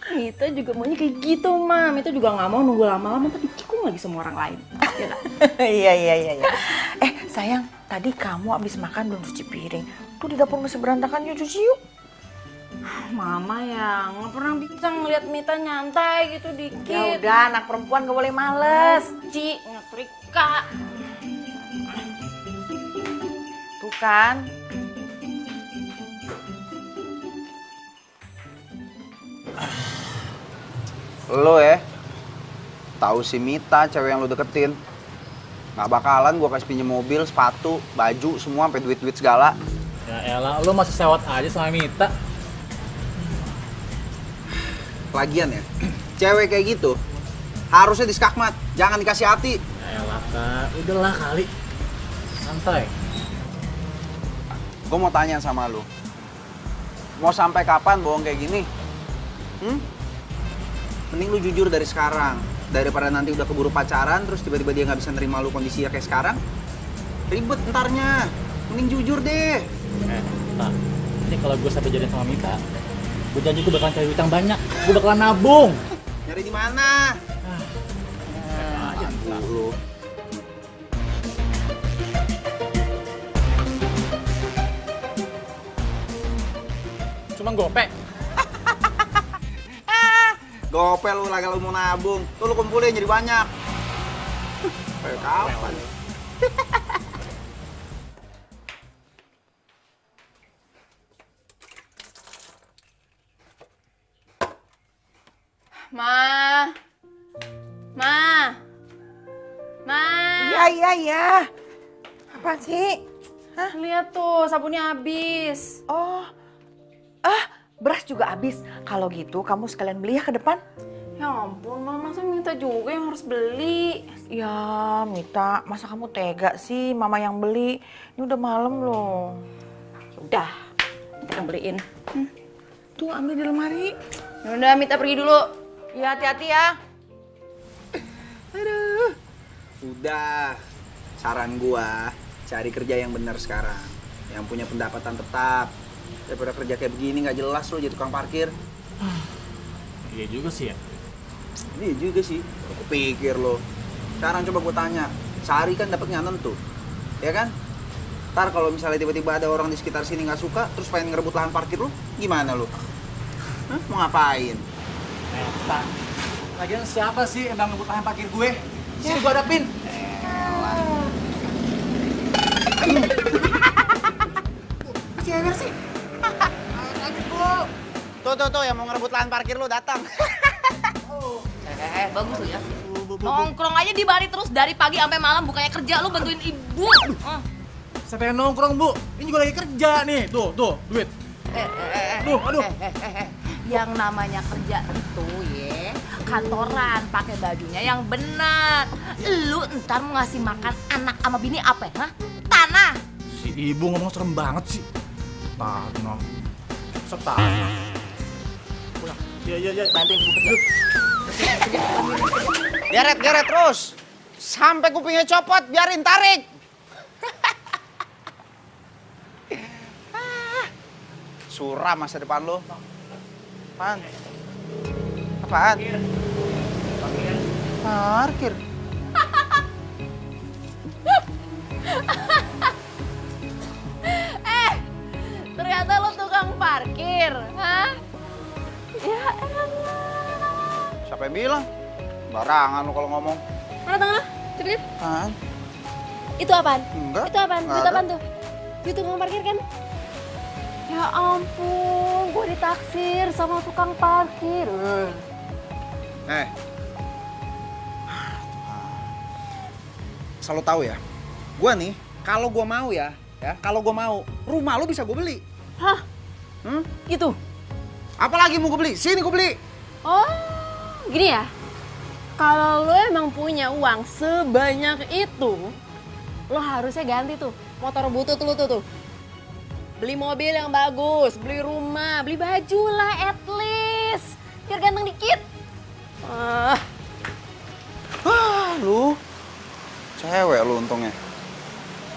Speaker 2: Mita juga maunya kayak gitu, Ma. Mita juga gak mau nunggu lama-lama tapi tikung lagi sama orang lain. Iya. Sayang, tadi kamu abis makan belum cuci piring. Tuh di dapur masih berantakan, yuk cuci yuk. Mama ya nggak pernah bisa ngeliat Mita nyantai gitu dikit. Ya udah, anak perempuan gak boleh males. Ci, ngetrika. Tuh kan.
Speaker 6: Lo ya, tahu si Mita cewek yang lo deketin. Nggak bakalan gue kasih pinjem mobil, sepatu, baju, semua sampai duit-duit segala.
Speaker 3: Ya elah, lo masih sewot aja sama Mita.
Speaker 6: Lagian ya, cewek kayak gitu harusnya diskakmat, jangan dikasih hati.
Speaker 3: Ya elah Kak, udahlah kali. Santai.
Speaker 6: Gue mau tanya sama lo, mau sampai kapan bohong kayak gini? Mending lu jujur dari sekarang, daripada nanti udah keburu pacaran terus tiba-tiba dia nggak bisa nerima lu kondisinya kayak sekarang. Ribet entarnya, mending jujur deh.
Speaker 3: Nah, ini kalau gue sampai jadian sama Mita, gue janji gue bakalan cari utang banyak, gue bakalan nabung.
Speaker 6: Nyari di mana?
Speaker 3: Aja
Speaker 6: Lu.
Speaker 3: Cuma gope.
Speaker 6: Gope lu lagi lu mau nabung, tuh lu kumpulin jadi banyak. Kayak kapan?
Speaker 2: Ma. Iya. Apaan sih? Hah? Lihat tuh, sabunnya habis. Oh. Beras juga habis. Kalau gitu kamu sekalian beli ya ke depan. Ya ampun, Mama, masa Mita juga yang harus beli? Ya, Mita, masa kamu tega sih Mama yang beli? Ini udah malam loh. Udah, kita beliin. Tuh, ambil di lemari. Udah, Mita pergi dulu. Ya, hati-hati ya.
Speaker 6: Aduh. Udah, saran gua cari kerja yang benar sekarang, yang punya pendapatan tetap. Daripada kerja kayak begini nggak jelas lo jadi tukang parkir.
Speaker 3: Iya juga sih ya.
Speaker 6: Iya juga sih. Aku pikir lo. Sekarang coba gue tanya, sehari kan dapatnya nentu, ya kan? Ntar kalau misalnya tiba-tiba ada orang di sekitar sini nggak suka, terus pengen ngerebut lahan parkir lo, gimana lo? Hah? Mau ngapain?
Speaker 3: Pak, lagian siapa sih yang ngerebut lahan parkir gue? Sini gue hadapin.
Speaker 6: Cewek sih. Tuh yang mau ngerebut lahan parkir lu datang.
Speaker 2: Bagus lu ya. Nongkrong aja di bari terus dari pagi sampai malam, bukannya kerja lu bantuin ibu.
Speaker 3: Siapa yang nongkrong, Bu? Ini juga lagi kerja nih. Tuh, duit. Aduh.
Speaker 2: Yang namanya kerja itu ya kantoran, pakai bajunya yang benar. Lu ntar mau ngasih makan anak sama bini apa ya? Tanah.
Speaker 3: Si ibu ngomong serem banget sih. Tanah. Setan. Pulang. Iya.
Speaker 2: Bantuin ibu kerja.
Speaker 6: Geret terus. Sampai kupingnya copot, biarin tarik. Suram masa depan lo. Apaan? Parkir.
Speaker 1: Ternyata lo tukang parkir, hah? Ya elah.
Speaker 6: Siapa yang bilang? Barangan lu kalau ngomong.
Speaker 1: Mana tengah? Cepet.
Speaker 6: Kan?
Speaker 1: Itu apaan?
Speaker 6: Enggak.
Speaker 1: Itu apaan?
Speaker 6: Nggak
Speaker 1: Itu
Speaker 6: ada.
Speaker 1: apaan tuh? Itu tukang parkir kan? Ya ampun, gue ditaksir sama tukang parkir.
Speaker 6: Selalu tahu ya. Gua nih, kalau gua mau kalau gua mau, rumah lu bisa gua beli.
Speaker 1: Hah? Gitu?
Speaker 6: Apalagi mau gua beli? Sini gua beli.
Speaker 1: Oh, gini ya? Kalau lo emang punya uang sebanyak itu, lo harusnya ganti tuh motor butut lo tuh. Beli mobil yang bagus, beli rumah, beli baju lah at least. Biar ganteng dikit.
Speaker 6: Lu. Cewek lu untungnya.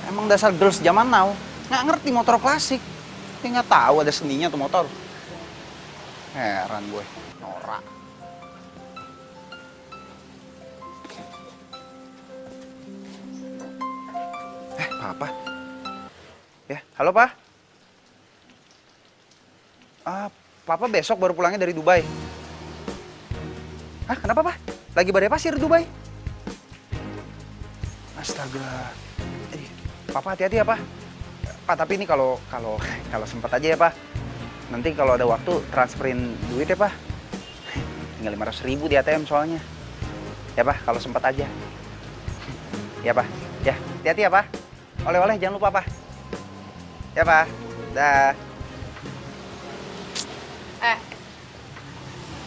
Speaker 6: Emang dasar girls zaman now. Nggak ngerti motor klasik. Dia nggak tahu ada seninya tuh motor. Heran gue. Norak. Papa. Ya, halo, Pak. Papa besok baru pulangnya dari Dubai. Hah, kenapa, Pak? Lagi badai pasir di Dubai? Astaga. Papa hati-hati ya, Pak. Pak, tapi ini kalau sempat aja ya, Pak. Nanti kalau ada waktu transferin duit ya, Pak. Tinggal 500.000 di ATM soalnya. Ya, Pak, kalau sempat aja. Ya, Pak. Ya, hati-hati ya, Pak. Oleh-oleh jangan lupa, Pak. Ya, Pak. Dah.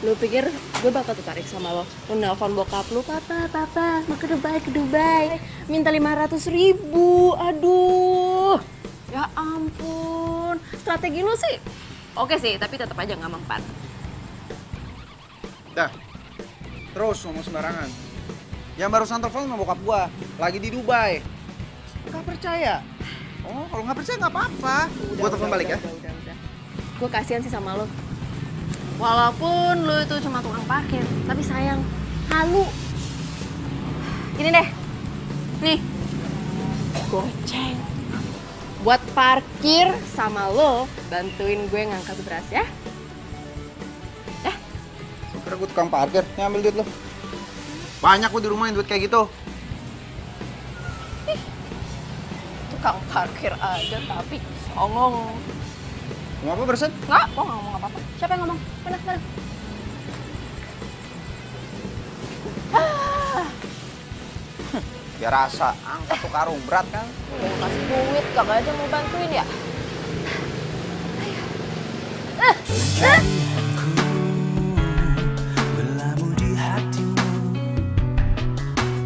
Speaker 1: Lu pikir gue bakal tertarik sama lo? Lu nelfon bokap lu, papa, mau ke Dubai. Minta 500.000, aduh. Ya ampun, strategi lu sih oke sih, tapi tetap aja nggak mempan.
Speaker 6: Dah. Terus ngomong sembarangan. Yang barusan telepon sama bokap gua, lagi di Dubai. Gak percaya? Oh, kalau nggak percaya nggak apa-apa. Gua telepon balik ya.
Speaker 1: Udah. Gue kasihan sih sama lo. Walaupun lo itu cuma tukang parkir, tapi sayang, halu. Gini deh, nih, goceng. Buat parkir sama lo, bantuin gue ngangkat beras ya.
Speaker 6: Kira gue tukang parkir, nih ambil duit lo. Banyak gue di rumah yang duit kayak gitu.
Speaker 1: Tukang parkir aja tapi songong.
Speaker 6: Ngomong apa barusan?
Speaker 1: Nggak, gue nggak ngomong apa-apa. Siapa yang ngomong? Mana?
Speaker 6: Biar rasa, angkat tuh karung, berat kan?
Speaker 1: Udah kasih duit, kagak aja mau bantuin ya?
Speaker 12: Berlabuh di hatimu,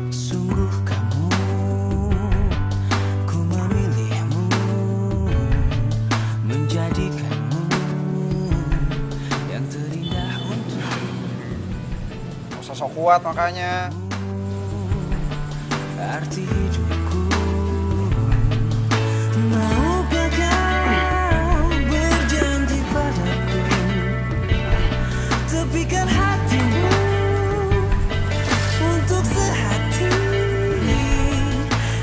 Speaker 12: sungguh kamu, ku memilihmu, menjadikanmu yang terindah untukku.
Speaker 6: Gak usah sok kuat makanya.
Speaker 12: Arti hidupku, maukah kau berjanji padaku, tepikan hatimu untuk sehati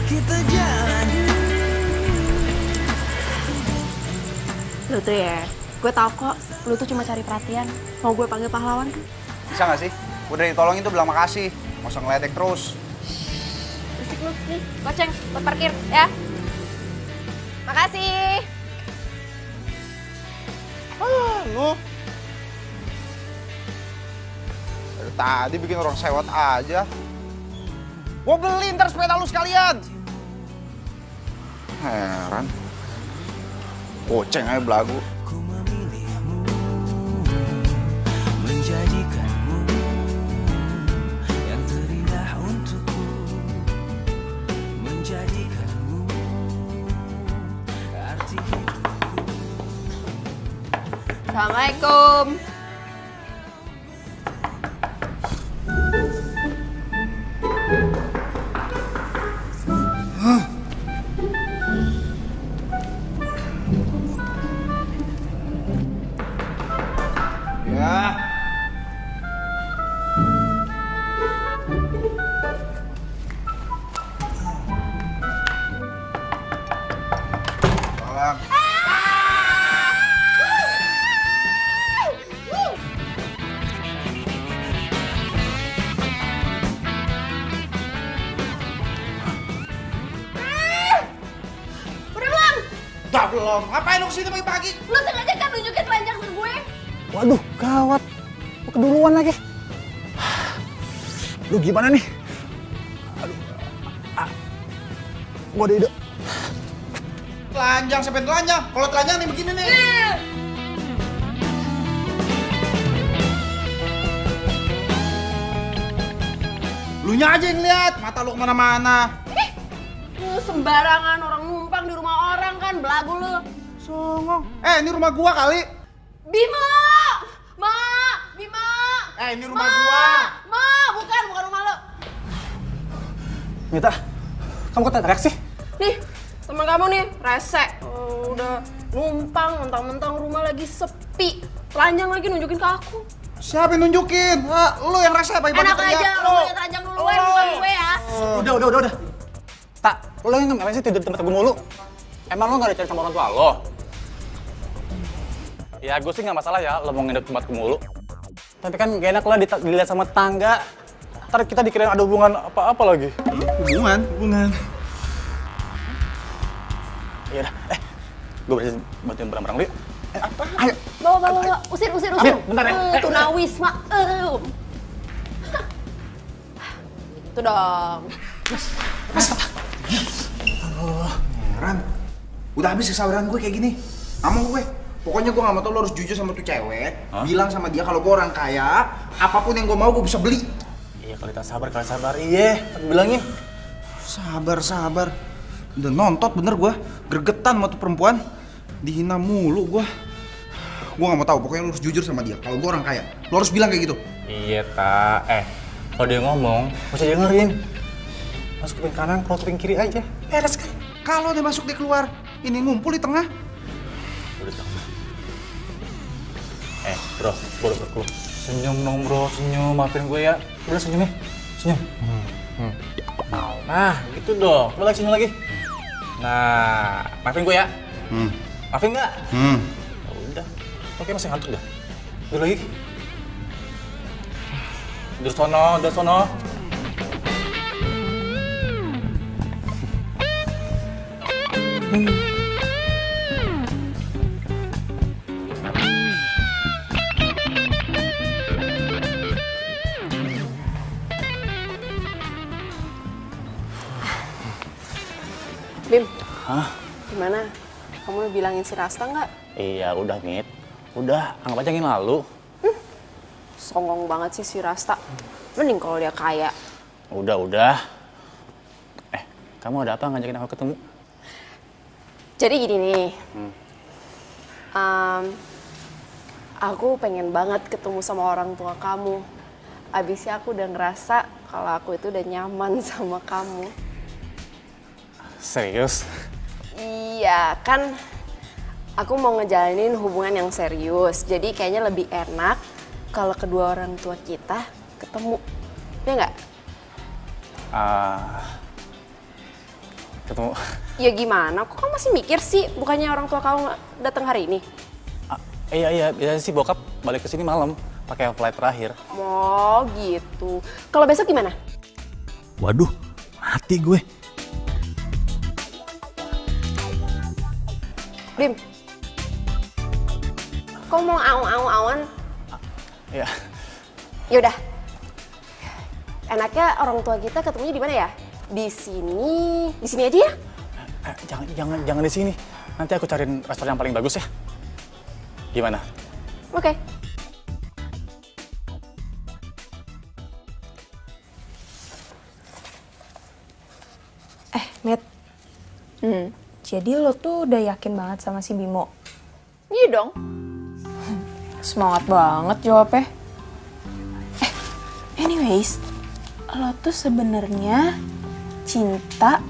Speaker 12: kita jalani.
Speaker 1: Lu tuh ya, gue tau kok, lu tuh cuma cari perhatian. Mau gue panggil pahlawan kan?
Speaker 6: Bisa gak sih? Udah ditolongin tuh bilang makasih. Gak usah ngeledek terus.
Speaker 1: Berisik lu, nih, goceng buat parkir ya. Makasih.
Speaker 6: Lu. Dari tadi bikin orang sewot aja. Gua beli ntar sepeda lu sekalian. Heran. Goceng aja belagu.
Speaker 12: Ku memilihmu, menjadikanmu yang terindah untukku, menjadikanmu arti hidupku.
Speaker 1: Assalamualaikum.
Speaker 6: Ya. Udah belum. Ngapain lu kesini pagi-pagi?
Speaker 11: Lu sengaja kan nunjukin telanjang ke gue?
Speaker 3: Waduh, gawat. Lu keduluan lagi. Lu gimana nih? Aduh. Gua ada ide.
Speaker 6: Telanjang sampai telanjang. Kalau telanjang nih begini nih. Lunya aja yang lihat, mata lu kemana-mana.
Speaker 11: Lu sembarangan orang numpang di rumah orang kan, belagu lu.
Speaker 6: Songong. Ini rumah gua kali.
Speaker 11: Bima! Ma! Bima!
Speaker 6: Ini rumah gua.
Speaker 11: Ma! Bukan rumah lu.
Speaker 3: Mita, kamu kok teriak sih?
Speaker 11: Nih, teman kamu nih, rese. Udah numpang, mentang-mentang rumah lagi sepi. Telanjang lagi nunjukin ke aku.
Speaker 6: Siapa yang nunjukin? Lu yang rese pagi-pagi
Speaker 11: Enak
Speaker 6: teriak.
Speaker 11: aja, lu yang telanjang duluan, bukan gue ya.
Speaker 3: Udah. Tak, lo yang ngapain sih tidur di tempat gue mulu? Emang lo gak dicari sama orang tua lo? Ya gue sih gak masalah ya, lo mau nginep tempat gue mulu. Tapi kan gak enak lah dilihat sama tetangga. Ntar kita dikirain ada hubungan apa-apa lagi. Hubungan? Yaudah, gue berhasil bantuin barang-barang dulu yuk. Apa? Ayo.
Speaker 11: Bawa. Usir.
Speaker 3: Ayo, bentar ya.
Speaker 11: Tunawisma. Itu dong.
Speaker 6: Heran. Udah habis kesabaran gue kayak gini. Ngomong gue. Pokoknya gue gak mau tau lo harus jujur sama tuh cewek. Bilang sama dia kalau gue orang kaya, apapun yang gue mau gue bisa beli.
Speaker 3: Iya, kalau kita sabar. Iya, aku bilangin.
Speaker 6: Sabar. Udah nontot bener gue. Gregetan sama tuh perempuan. Dihina mulu gue. Gue gak mau tahu. Pokoknya lo harus jujur sama dia. Kalau gue orang kaya, lo harus bilang kayak gitu.
Speaker 3: Iya, Tak. Kalau dia ngomong, gak usah dengerin. Masuk kuping kanan, keluar kuping kiri aja. Beres kan?
Speaker 6: Kalau dia masuk dia keluar, ini ngumpul di tengah.
Speaker 3: Udah tengah. Bro, senyum dong bro, senyum. Maafin gue ya. Udah senyum ya. Senyum. Nah, gitu dong. Coba lagi senyum lagi. Nah, maafin gue ya. Maafin nggak? Udah. Oke, masih ngantuk dah. Tidur lagi. Tidur sono.
Speaker 4: Bim,
Speaker 3: Hah?
Speaker 4: gimana? Kamu udah bilangin si Rasta nggak?
Speaker 3: Iya, udah Mit. Udah, anggap aja yang lalu.
Speaker 4: Songong banget sih si Rasta. Mending kalau dia kaya.
Speaker 3: Udah. Kamu ada apa ngajakin aku ketemu?
Speaker 4: Jadi gini nih. Aku pengen banget ketemu sama orang tua kamu. Abisnya aku udah ngerasa kalau aku itu udah nyaman sama kamu.
Speaker 3: Serius?
Speaker 4: Iya, kan aku mau ngejalanin hubungan yang serius. Jadi kayaknya lebih enak kalau kedua orang tua kita ketemu. Ya nggak?
Speaker 3: Ketemu?
Speaker 4: Ya gimana? Kok kamu masih mikir sih? Bukannya orang tua kamu datang hari ini?
Speaker 3: Iya. Biasanya sih bokap balik ke sini malam pakai flight terakhir.
Speaker 4: Oh gitu. Kalau besok gimana?
Speaker 3: Waduh, mati gue.
Speaker 4: Bim, kok mau awan?
Speaker 3: Iya.
Speaker 4: Yaudah. Enaknya orang tua kita ketemunya di mana ya? Di sini aja ya?
Speaker 3: Jangan di sini. Nanti aku cariin restoran yang paling bagus ya. Gimana?
Speaker 4: Oke.
Speaker 11: Met. Jadi lo tuh udah yakin banget sama si Bimo?
Speaker 1: Iya dong.
Speaker 11: Semangat banget jawabnya. Anyways, lo tuh sebenarnya cinta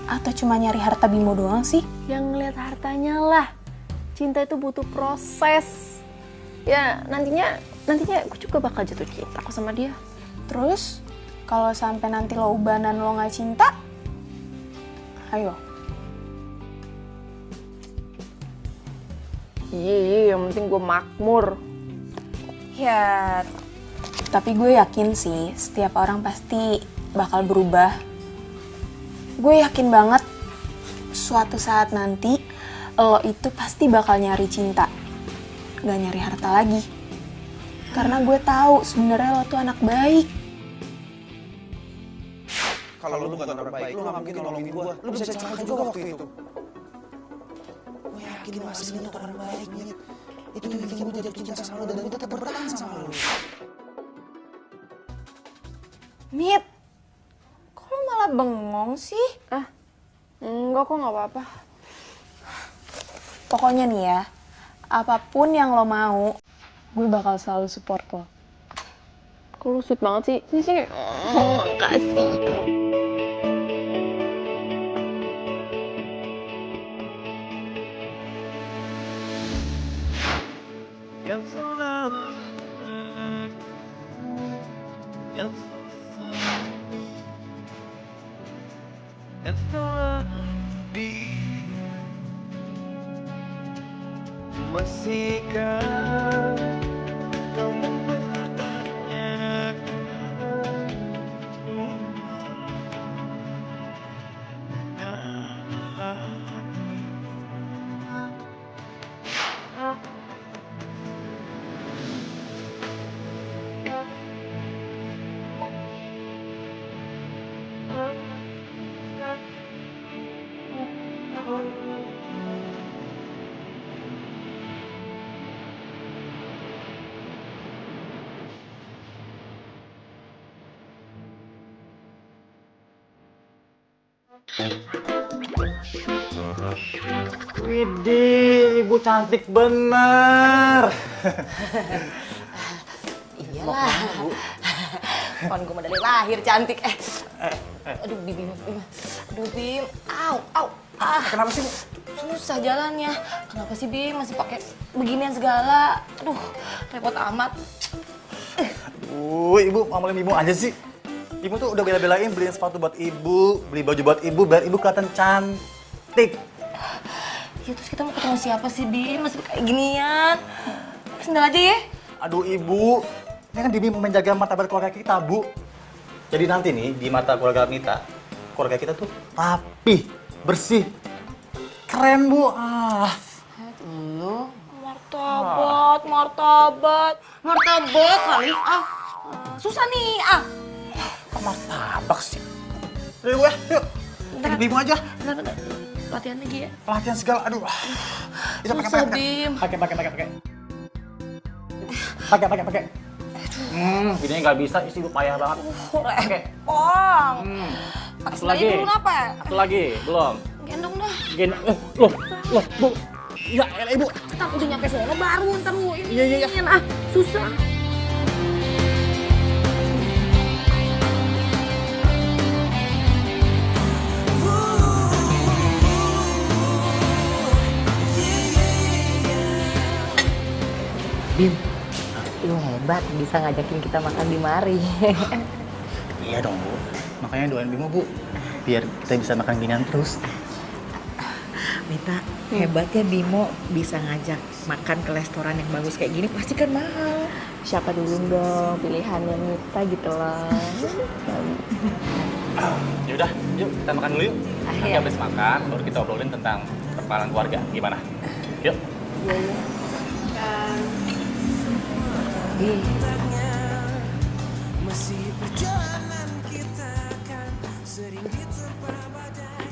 Speaker 11: atau cuma nyari harta Bimo doang sih?
Speaker 1: Yang ngeliat hartanya lah. Cinta itu butuh proses. Ya nantinya gue juga bakal jatuh cinta kok sama dia.
Speaker 11: Terus kalau sampai nanti lo ubanan lo nggak cinta, ayo.
Speaker 1: Iya, yang penting gue makmur.
Speaker 11: Ya, tapi gue yakin sih setiap orang pasti bakal berubah. Gue yakin banget suatu saat nanti lo itu pasti bakal nyari cinta, gak nyari harta lagi. Karena gue tahu sebenarnya lo tuh anak baik.
Speaker 6: Kalau lu bukan orang baik, lu gak mungkin nolongin gua. Lu bisa celaka juga waktu itu. Gue yakin lu asli tuh orang baik, Mit. Itu yang bikin gue jadi cinta sama lu dan gue tetap bertahan sama lu.
Speaker 11: Mit, kok lo malah bengong sih?
Speaker 4: Enggak kok, nggak apa-apa.
Speaker 11: Pokoknya nih ya, apapun yang lo mau, gue bakal selalu support lo.
Speaker 4: Kok lu sweet banget sih? Sini. Makasih.
Speaker 12: Masihkah kamu bertanya
Speaker 3: Widih, ibu cantik bener.
Speaker 5: Iyalah. Kon gue dari lahir cantik. Aduh Bim. Aduh Bim. Au.
Speaker 3: Kenapa sih, Bu?
Speaker 5: Susah jalannya. Kenapa sih Bim masih pakai beginian segala? Aduh, repot amat.
Speaker 3: Ibu ngomongin ibu aja sih. Ibu tuh udah bela-belain beliin sepatu buat ibu, beli baju buat ibu, biar ibu kelihatan cantik.
Speaker 5: Ya terus kita mau ketemu siapa sih Bim? Masih kayak ginian. Sendal aja ya.
Speaker 3: Aduh ibu, ini kan Bibi mau menjaga martabat keluarga kita, Bu. Jadi nanti nih di mata keluarga kita tuh rapi, bersih, keren Bu.
Speaker 5: Lu martabat kali. Susah nih.
Speaker 3: Kok martabak sih? Ayo Bu ya, yuk. Kita Bimu aja.
Speaker 5: Bentar. Latihan lagi ya.
Speaker 3: Latihan segala, aduh.
Speaker 5: Susah Bim.
Speaker 3: Pakai. Videonya nggak bisa, isi ibu payah banget. Oke.
Speaker 5: Pakai sendalnya dulu kenapa?
Speaker 7: Satu lagi, belum.
Speaker 5: Gendong dah.
Speaker 7: Loh, Bu. Ya, Ibu.
Speaker 5: Ntar udah nyampe sono baru ntar lu ini.
Speaker 7: Iya.
Speaker 5: Susah.
Speaker 13: Bim, lu hebat bisa ngajakin kita makan di mari.
Speaker 3: Iya dong Bu, makanya doain Bimo Bu, biar kita bisa makan ginian terus.
Speaker 13: Mita, hebatnya Bimo bisa ngajak makan ke restoran yang bagus kayak gini, pasti kan mahal.
Speaker 11: Siapa dulu dong pilihannya Mita gitu loh.
Speaker 3: Yaudah, yuk kita makan dulu yuk. Nanti habis makan, baru kita obrolin tentang perkembangan keluarga, gimana? Yuk.
Speaker 11: Iya.
Speaker 12: Masih perjalanan kita kan sering diterpa badai.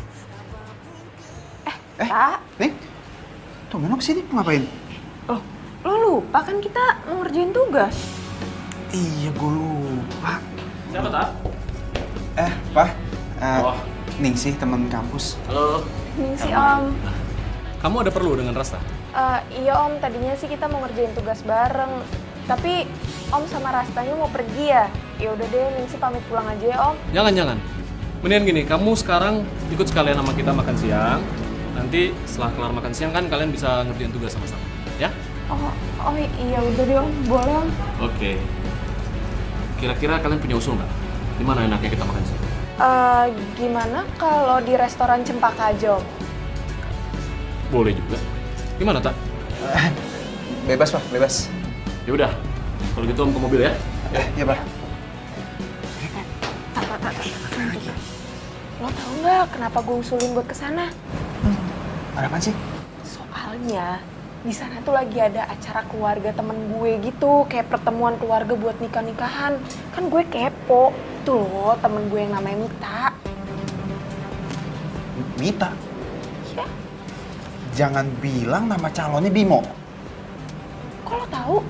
Speaker 11: Kak,
Speaker 6: Nih, tumben lo kesini ngapain?
Speaker 11: lo lupa kan kita mau ngerjain tugas.
Speaker 6: Iya, gue lupa.
Speaker 7: Siapa, Tak?
Speaker 6: Pak. Ningsih, teman kampus.
Speaker 7: Halo.
Speaker 11: Misi Om.
Speaker 7: Kamu ada perlu dengan Rasta?
Speaker 11: Iya Om, tadinya sih kita mau ngerjain tugas bareng. Tapi Om sama Rastanya mau pergi ya. Ya udah deh, Ningsih pamit pulang aja ya Om.
Speaker 7: Jangan. Mendingan gini, kamu sekarang ikut sekalian sama kita makan siang. Nanti setelah kelar makan siang kan kalian bisa ngerjain tugas sama-sama, ya?
Speaker 11: Oh iya udah deh Om, boleh Om.
Speaker 7: Oke. Kira-kira kalian punya usul nggak? Di mana enaknya kita makan siang?
Speaker 11: Gimana kalau di restoran Cempaka aja Om?
Speaker 7: Boleh juga. Gimana, Tak?
Speaker 6: Bebas, Pak, bebas.
Speaker 7: Ya udah. Kalau gitu Om ke mobil ya.
Speaker 6: Iya, Pak.
Speaker 11: Lo tau nggak kenapa gue usulin buat kesana?
Speaker 6: Ada apaan sih?
Speaker 11: Soalnya di sana tuh lagi ada acara keluarga temen gue gitu, kayak pertemuan keluarga buat nikah-nikahan. Kan gue kepo. Tuh loh, temen gue yang namanya Mita.
Speaker 6: Mita?
Speaker 11: Iya.
Speaker 6: Jangan bilang nama calonnya Bimo.
Speaker 11: Kok lo tahu?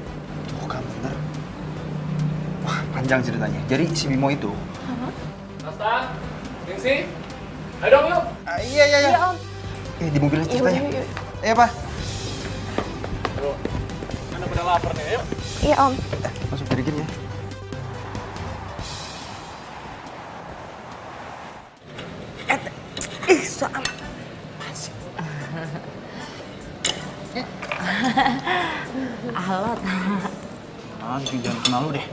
Speaker 6: Tuh kan bener. Wah, panjang ceritanya. Jadi si Bimo itu...
Speaker 7: Nasta, Ningsi, ayo dong yuk.
Speaker 6: Iya.
Speaker 11: Iya, Om.
Speaker 6: Di mobil aja ceritanya.
Speaker 11: Yuk.
Speaker 6: Iya, Pak.
Speaker 7: Aduh, anda pada lapar nih, ayo.
Speaker 11: Iya, Om.
Speaker 6: Masuk dirikin ya.
Speaker 13: Soal alot.
Speaker 3: Jangan kenal lu deh.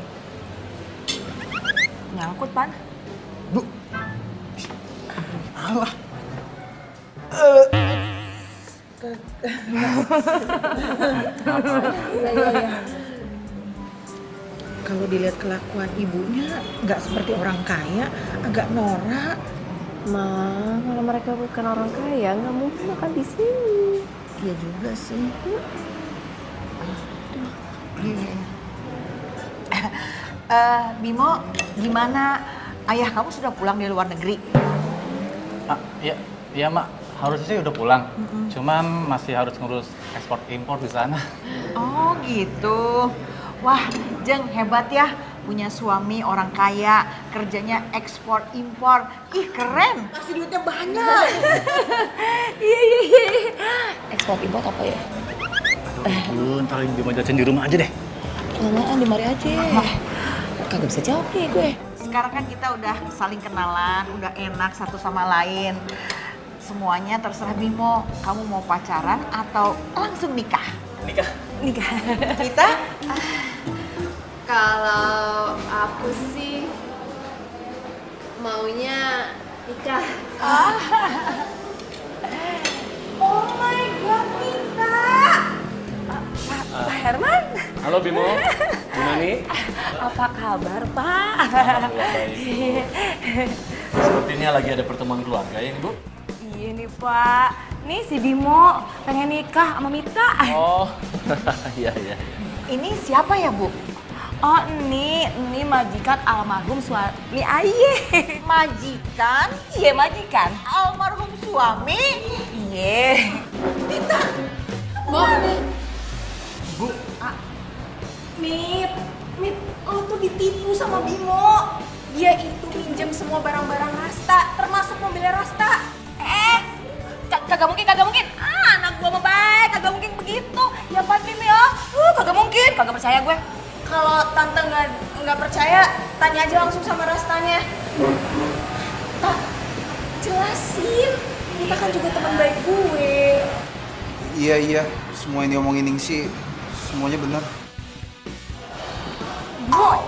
Speaker 13: Nyangkut, Pan.
Speaker 6: Bu. Alah.
Speaker 13: Kalau dilihat kelakuan ibunya nggak seperti orang kaya, agak norak.
Speaker 4: Ma, kalau mereka bukan orang kaya, nggak mungkin makan di sini.
Speaker 13: Iya juga sih. Bimo, gimana? Ayah kamu sudah pulang dari luar negeri?
Speaker 3: Iya Mak, harusnya sih udah pulang. Cuman masih harus ngurus ekspor impor di sana.
Speaker 13: Oh gitu. Wah, Jeng hebat ya. Punya suami orang kaya, kerjanya ekspor impor. Ih keren, masih duitnya banyak.
Speaker 1: Iya. Ekspor import apa ya?
Speaker 3: Ntar Bimo jajan di rumah aja deh.
Speaker 1: Lamaan di mari aja. Kagak bisa jawab nih gue.
Speaker 13: Sekarang kan kita udah saling kenalan, udah enak satu sama lain. Semuanya terserah Bimo, kamu mau pacaran atau langsung nikah?
Speaker 3: Nikah.
Speaker 13: Kita?
Speaker 4: Kalau aku sih maunya nikah.
Speaker 11: Oh my God, Mita! Pak Herman?
Speaker 7: Halo Bimo, Bu Nani.
Speaker 11: Apa kabar, Pak?
Speaker 7: Alhamdulillah baik. Sepertinya lagi ada pertemuan keluarga ya, Bu?
Speaker 11: Iya nih, Pak. Nih si Bimo pengen nikah sama Mita.
Speaker 7: Oh, iya.
Speaker 13: Ini siapa ya, Bu?
Speaker 11: Oh, ini majikan almarhum suami Aye.
Speaker 13: Majikan?
Speaker 11: Iya, majikan.
Speaker 13: Almarhum suami?
Speaker 11: Iya.
Speaker 13: Mita,
Speaker 11: Bu. Mit, lo tuh ditipu sama Bimo. Dia itu minjem semua barang-barang Rasta, termasuk mobilnya Rasta. Kagak mungkin. Anak gua mah baik, kagak mungkin begitu. Ya Pak Bim ya, kagak mungkin, kagak percaya gue. Kalau tante nggak percaya, tanya aja langsung sama Rastanya. Tak, jelasin. Kita kan juga teman baik gue.
Speaker 6: Iya. Semua yang diomongin Ningsi, semuanya benar.
Speaker 11: Boy,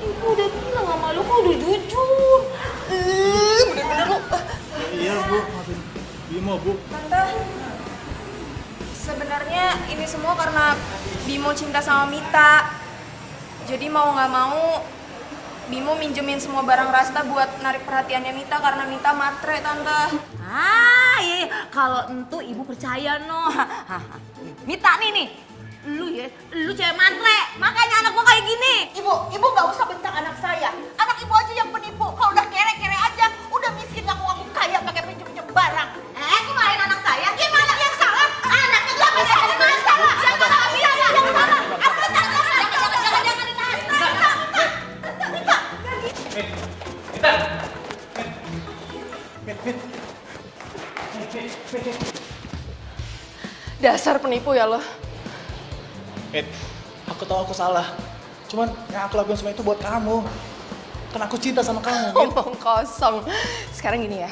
Speaker 11: ibu udah bilang sama lu kok udah jujur. Bener-bener lu.
Speaker 3: Iya Bu, maafin Bimo Bu.
Speaker 11: Tante, sebenarnya ini semua karena Bimo cinta sama Mita. Jadi mau nggak mau, Bimo minjemin semua barang Rasta buat narik perhatiannya Mita karena Mita matre, Tante.
Speaker 1: Iya. Kalau entu ibu percaya no. Mita nih. Lu cewek matre. Makanya anak gua kayak gini.
Speaker 13: Ibu nggak usah bentak anak saya. Anak ibu aja yang penipu. Kalau udah kere-kere aja, udah miskin ngaku-ngaku kaya pakai pinjem-pinjem barang.
Speaker 1: Kok marahin anak saya? Gimana yang salah? Anaknya gua yang salah. Yang salah. Yang salah. Jangan ditahan.
Speaker 11: Dasar penipu ya lo.
Speaker 3: Aku tahu aku salah. Cuman yang aku lakuin semua itu buat kamu. Kan aku cinta sama kamu, Mit.
Speaker 11: Omong kosong. Sekarang gini ya,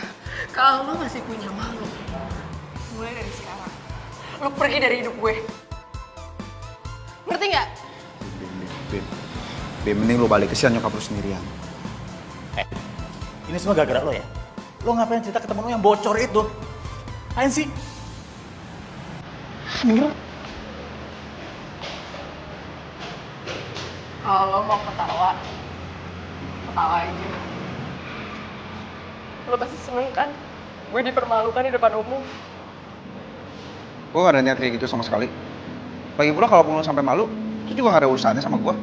Speaker 11: kalau lo masih punya malu, mulai dari sekarang, lo pergi dari hidup gue. Ngerti nggak?
Speaker 6: Bim, mending lu balik ke sini nyokap lu sendirian.
Speaker 3: Ini semua gara-gara lo ya? Lo ngapain cerita ke temen lo yang bocor itu? Apaan sih?
Speaker 11: Kalau lo mau ketawa aja. Lo pasti seneng kan? Gue dipermalukan di depan umum.
Speaker 6: Gue gak ada niat kayak gitu sama sekali. Lagi pula kalaupun lo sampai malu, itu juga gak ada urusannya sama gue.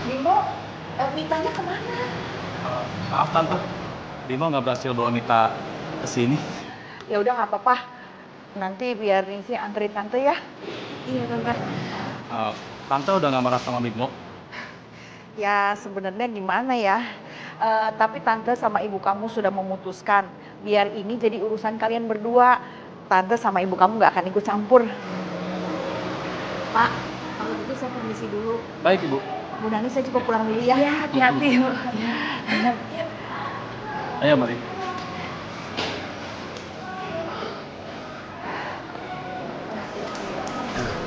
Speaker 13: Bimo, Mitanya kemana?
Speaker 3: Maaf Tante, Bimo nggak berhasil bawa Mita ke sini.
Speaker 13: Ya udah nggak apa-apa. Nanti biar Ningsi anterin tante ya. Iya tante.
Speaker 3: Tante udah nggak marah sama Bimo?
Speaker 13: Ya sebenarnya gimana ya? Tapi tante sama ibu kamu sudah memutuskan biar ini jadi urusan kalian berdua. Tante sama ibu kamu nggak akan ikut campur. Pak, kalau gitu saya permisi dulu.
Speaker 3: Baik Ibu.
Speaker 13: Bu Nani saya juga pulang dulu ya. Iya, hati-hati.
Speaker 3: Ayo mari.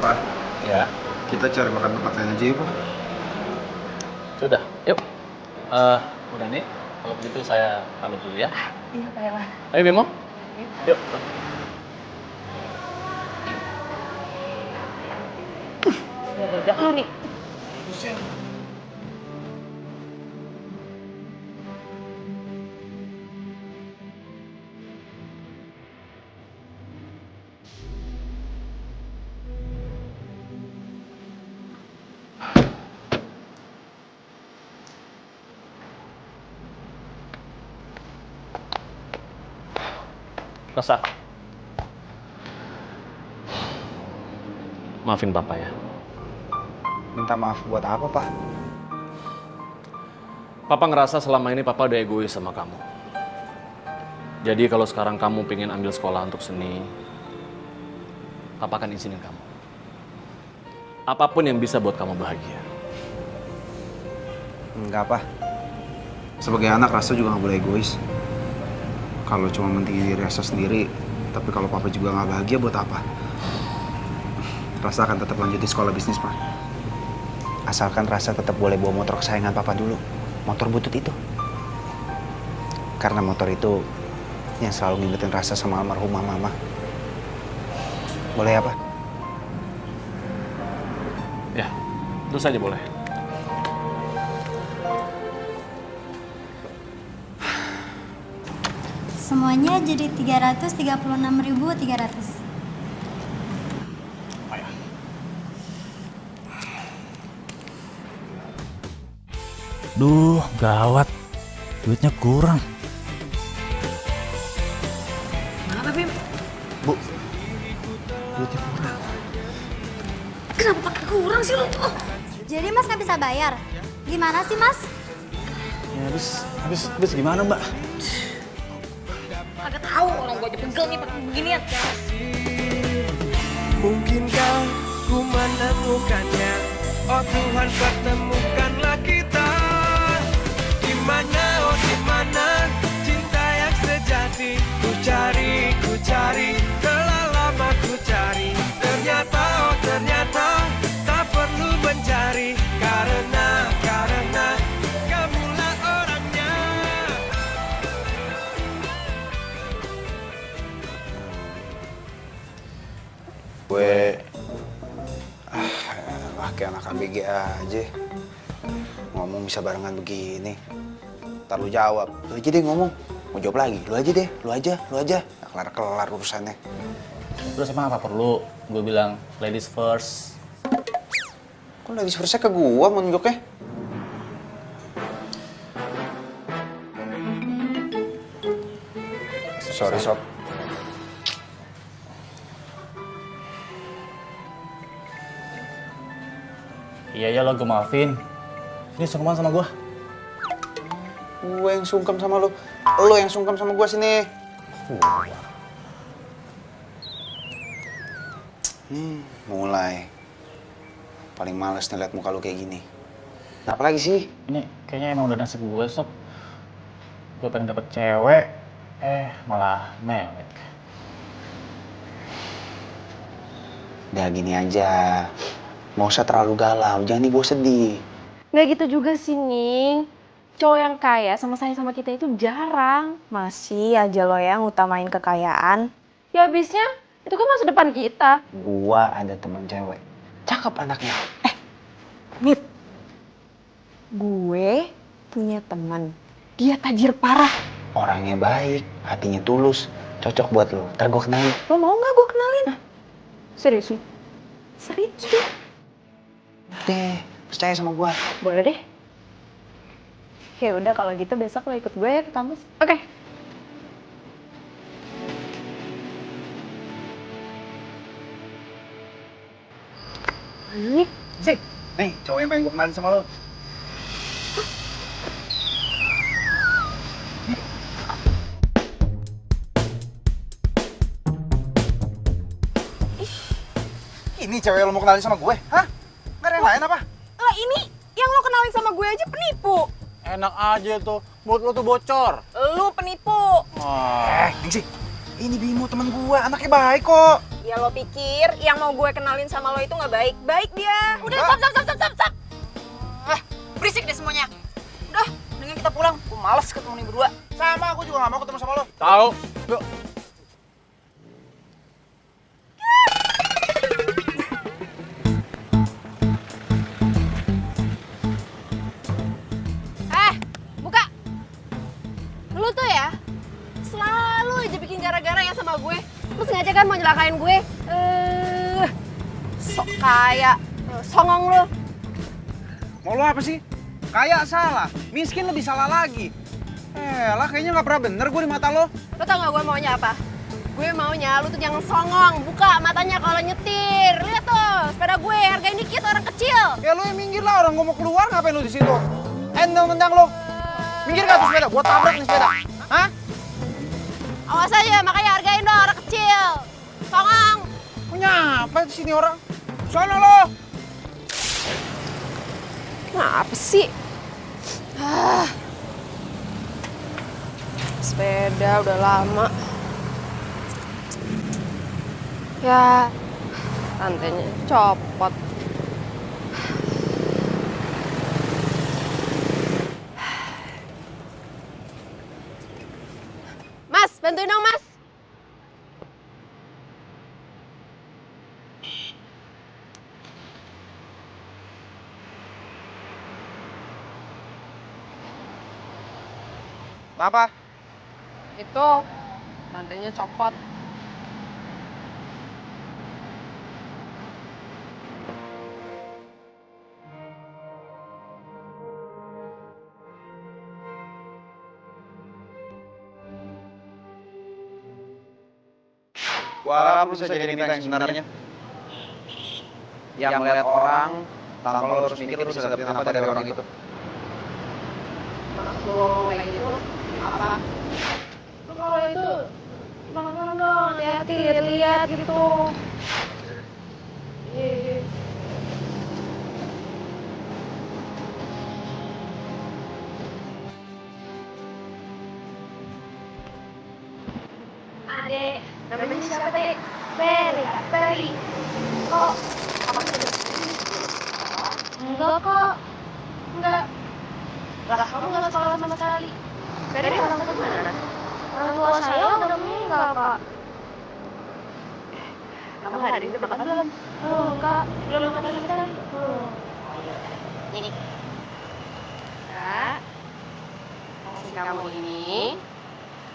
Speaker 6: Pak,
Speaker 3: Ya.
Speaker 6: kita cari makan tempat lain aja yuk, Pak.
Speaker 3: Sudah, yuk. Udah nih, kalau begitu saya pamit dulu ya.
Speaker 13: Iya, Pak Ewan.
Speaker 3: Ayo Bimo. Yuk.
Speaker 13: Udah lu nih.
Speaker 7: Rasa. Maafin Papa ya.
Speaker 6: Minta maaf buat apa, Pak?
Speaker 7: Papa ngerasa selama ini Papa udah egois sama kamu. Jadi kalau sekarang kamu pengen ambil sekolah untuk seni, Papa akan izinin kamu. Apapun yang bisa buat kamu bahagia.
Speaker 6: Enggak, Pak. Sebagai anak, Rasa juga nggak boleh egois. Kalau cuma mentingin diri Rasa sendiri, tapi kalau Papa juga nggak bahagia, buat apa? Rasa akan tetap lanjut di sekolah bisnis, Pak. Asalkan Rasa tetap boleh bawa motor kesayangan Papa dulu. Motor butut itu. Karena motor itu yang selalu ngingetin Rasa sama almarhumah Mama. Boleh ya, Pak?
Speaker 7: Ya, itu saja boleh.
Speaker 14: Semuanya jadi 336.300.
Speaker 15: Duh, gawat. Duitnya kurang.
Speaker 11: Kenapa, Bim?
Speaker 6: Bu, duitnya kurang.
Speaker 14: Kenapa pakai kurang sih lo tuh? Jadi Mas nggak bisa bayar? Gimana sih Mas?
Speaker 3: Ya, habis gimana Mbak?
Speaker 11: Kagak tahu orang gua aja pegel nih pakai beginian.
Speaker 12: Mungkinkah ku menemukannya? Oh Tuhan, pertemukanlah kita. Di mana, oh di mana cinta yang sejati? Ku cari, telah lama ku cari. Ternyata, oh ternyata tak perlu mencari. Karena kamulah orangnya.
Speaker 6: Gue kayak anak ABG aja. Ngomong bisa barengan begini. Ntar lu jawab. Lu aja deh ngomong. Mau jawab lagi. Lu aja deh. Lu aja. Gak kelar-kelar urusannya.
Speaker 3: Terus emang apa perlu gue bilang ladies first?
Speaker 6: Kok ladies first-nya ke gua mau nunjuknya? Sorry, Sob.
Speaker 3: Iya ya lo, gue maafin. Ini sungkeman sama gue.
Speaker 6: Gue yang sungkem sama lu. Lu yang sungkem sama gua sini. Mulai. Paling males nih liat muka lu kayak gini. Apa lagi sih?
Speaker 3: Ini kayaknya emang udah nasib gue, Sob. Gue pengen dapet cewek, malah mewek.
Speaker 6: Udah gini aja. Nggak usah terlalu galau, jangan dibawa sedih.
Speaker 5: Nggak gitu juga sih, Ning. Cowok yang kaya sama sayang sama kita itu jarang.
Speaker 11: Masih aja lo yang utamain kekayaan.
Speaker 5: Ya habisnya, itu kan masa depan kita.
Speaker 6: Gua ada teman cewek. Cakep anaknya.
Speaker 11: Mit, gue punya teman. Dia tajir parah.
Speaker 6: Orangnya baik, hatinya tulus. Cocok buat lo. Ntar gua kenalin.
Speaker 11: Lo mau nggak gue kenalin?
Speaker 5: Serius nih?
Speaker 11: Serius.
Speaker 6: Deh, percaya sama gua.
Speaker 5: Boleh deh.
Speaker 11: Ya udah kalau gitu besok lo ikut gue ya ke kampus.
Speaker 5: Oke.
Speaker 6: Nih, sih. Nih, cowok yang pengen gua kenalin sama lo. Ini cewek yang lo mau kenalin sama gue? Hah? Nggak ada yang lain apa?
Speaker 11: Lah ini yang lo kenalin sama gue aja penipu.
Speaker 3: Enak aja tuh, mulut lo tuh bocor.
Speaker 11: Lu penipu.
Speaker 6: Dingsi, ini Bimo teman gue, anaknya baik kok.
Speaker 11: Ya lo pikir yang mau gue kenalin sama lo itu nggak baik? Baik dia. Udah stop. Berisik deh semuanya. Udah, mendingan kita pulang. Gue males ketemu nih berdua.
Speaker 6: Sama, aku juga nggak mau ketemu sama lo.
Speaker 3: Tahu? Yuk.
Speaker 4: Buka. Lu tuh ya selalu aja bikin gara-gara ya sama gue. Lu sengaja kan mau nyelakain gue. Sok kaya, songong lu.
Speaker 6: Mau lo apa sih? Kaya salah, miskin lebih salah lagi. Lah kayaknya nggak pernah bener gue di mata lo.
Speaker 4: Lo tau gak gue maunya apa? Gue maunya lu tuh jangan songong, buka matanya kalau nyetir. Lihat tuh, sepeda gue hargain dikit orang kecil.
Speaker 6: Ya lo yang minggir lah, orang gue mau keluar ngapain lo di situ? Nendang lo. Minggir gak tuh sepeda? Gue tabrak nih sepeda. Hah?
Speaker 4: Awas aja, makanya hargain dong orang kecil. Songong.
Speaker 6: Punya apa di sini orang? Sono lo.
Speaker 4: Kenapa sih? Sepeda udah lama. Ya, rantainya copot. Mas, bantuin dong, Mas.
Speaker 6: Apa?
Speaker 4: Itu, rantainya copot.
Speaker 6: Gua harap lu bisa jadi kita yang sebenarnya. Yang melihat orang, tanpa lo harus mikir lu bisa dapetin apa dari orang itu.
Speaker 4: Maksud kayak gitu apa? Lu kalau itu pelan-pelan dong, hati-hati, lihat-lihat gitu. Iya. Adek, namanya siapa, Dek? Peri. Kok? Apa sih? Enggak kok. Enggak. Lah, kamu nggak sekolah sama sekali. Peri orang tua mana? Orang tua saya udah meninggal, Kak. Kamu hari ini udah makan belum? Enggak. Belum makan sama sekali. Ini. Kak, kasih kamu ini.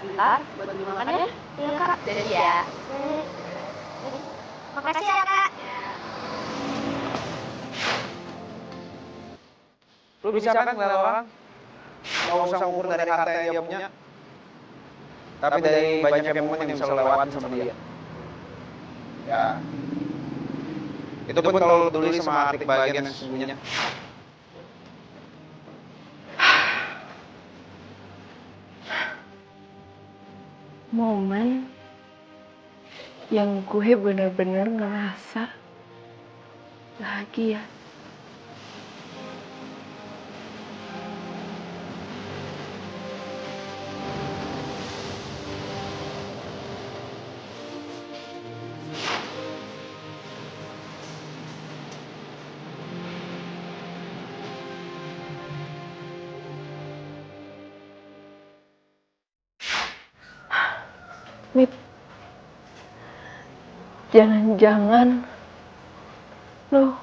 Speaker 4: Bentar, buat beli makan ya. Iya, Kak. Jadi ya. Makasih ya, Kak.
Speaker 6: Lu bisa kan ngeliat orang? Gak usah ukur dari harta yang dia punya. Tapi dari banyaknya momen yang bisa lo lewatin sama dia. Ya. Itu pun kalau lo peduli sama arti kebahagiaan yang sesungguhnya.
Speaker 2: Momen yang gue bener-bener ngerasa bahagia.
Speaker 5: Jangan-jangan lo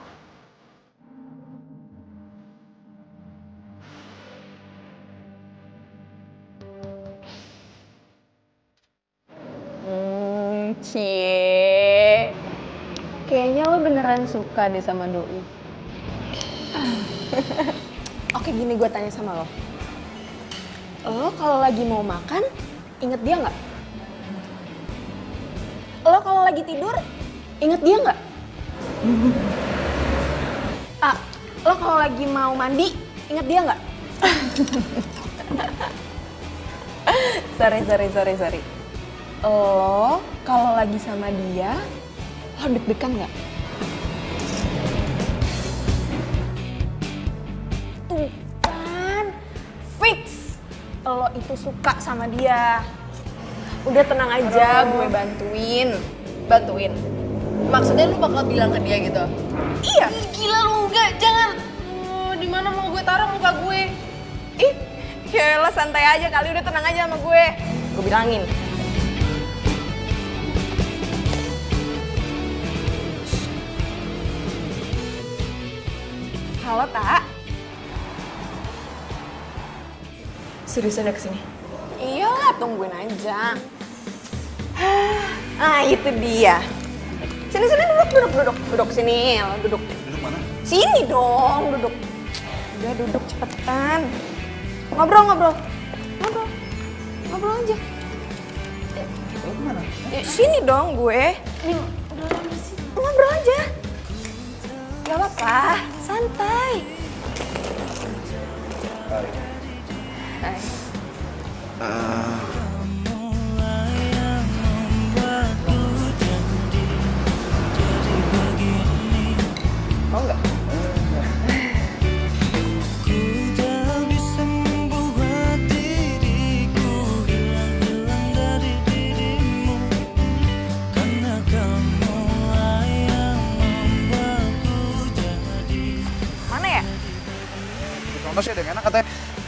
Speaker 11: Cie. Kayaknya lo beneran suka deh sama Doi. Oke, gini gue tanya sama lo. Lo kalau lagi mau makan, inget dia nggak? Lo kalau lagi tidur, inget dia nggak? Lo kalau lagi mau mandi, inget dia nggak? Sorry. Lo kalau lagi sama dia, lo deg-degan nggak? Tuh kan, fix. Lo itu suka sama dia. Udah tenang aja, gue bantuin.
Speaker 2: Maksudnya lu bakal bilang ke dia gitu?
Speaker 11: Iya.
Speaker 2: Gila lu, enggak, jangan. Di mana mau gue taruh muka gue?
Speaker 11: Ih, ya lo santai aja kali, udah tenang aja sama gue. Gue bilangin. Halo, Tak.
Speaker 2: Seriusan ya kesini?
Speaker 11: Iyalah, tungguin aja. Ah, itu dia. Sini, duduk sini, lo duduk.
Speaker 3: Duduk mana?
Speaker 11: Sini dong, duduk. Udah duduk cepetan. Ngobrol aja.
Speaker 3: Lo kemana?
Speaker 11: Sini dong gue. Ngobrol aja. Gak apa-apa, santai. Hai. Mau nggak? Mana ya?
Speaker 6: Di kampus ya, ada yang enak katanya.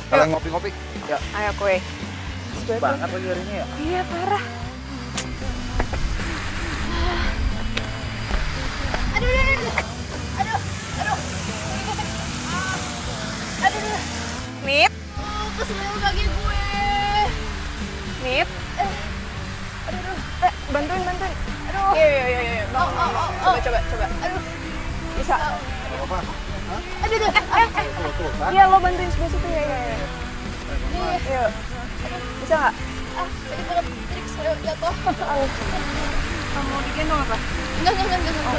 Speaker 6: Kalian ngopi-ngopi. Ya.
Speaker 11: Ayo kue.
Speaker 6: Banget lagi hari ini ya.
Speaker 11: Iya, parah. Aduh. Nip.
Speaker 2: Keselio kaki gue.
Speaker 11: Nip. Aduh. Bantuin. Aduh. Iya. Coba. Aduh. Bisa.
Speaker 6: Apa?
Speaker 11: Aduh. Iya, lo bantuin sebelah situ ya. Iya. Bisa nggak?
Speaker 2: Tadi banget trik saya jatuh.
Speaker 11: Kamu digendong apa?
Speaker 2: Enggak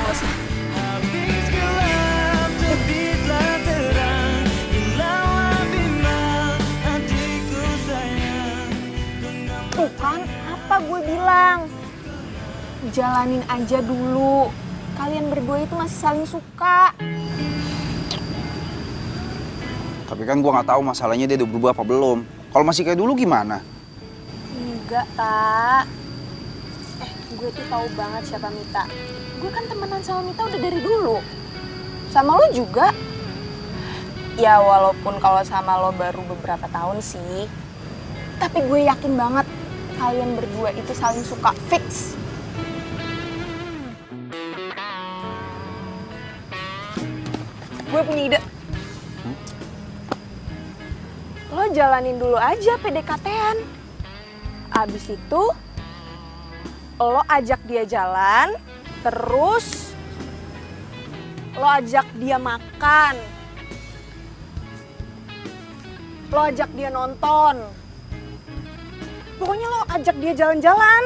Speaker 2: usah.
Speaker 12: Habis gelap terbitlah terang, hilanglah bimbang hatiku sayang.
Speaker 11: Tuh kan, apa gue bilang? Jalanin aja dulu. Kalian berdua itu masih saling suka.
Speaker 6: Tapi kan gua nggak tahu masalahnya dia udah berubah apa belum. Kalau masih kayak dulu gimana?
Speaker 11: Enggak, Tak. Gue tuh tahu banget siapa Mita. Gue kan temenan sama Mita udah dari dulu. Sama lo juga. Ya walaupun kalau sama lo baru beberapa tahun sih. Tapi gue yakin banget kalian berdua itu saling suka, fix. Gue punya ide. Lo jalanin dulu aja PDKT-an. Abis itu, lo ajak dia jalan, terus lo ajak dia makan. Lo ajak dia nonton. Pokoknya lo ajak dia jalan-jalan.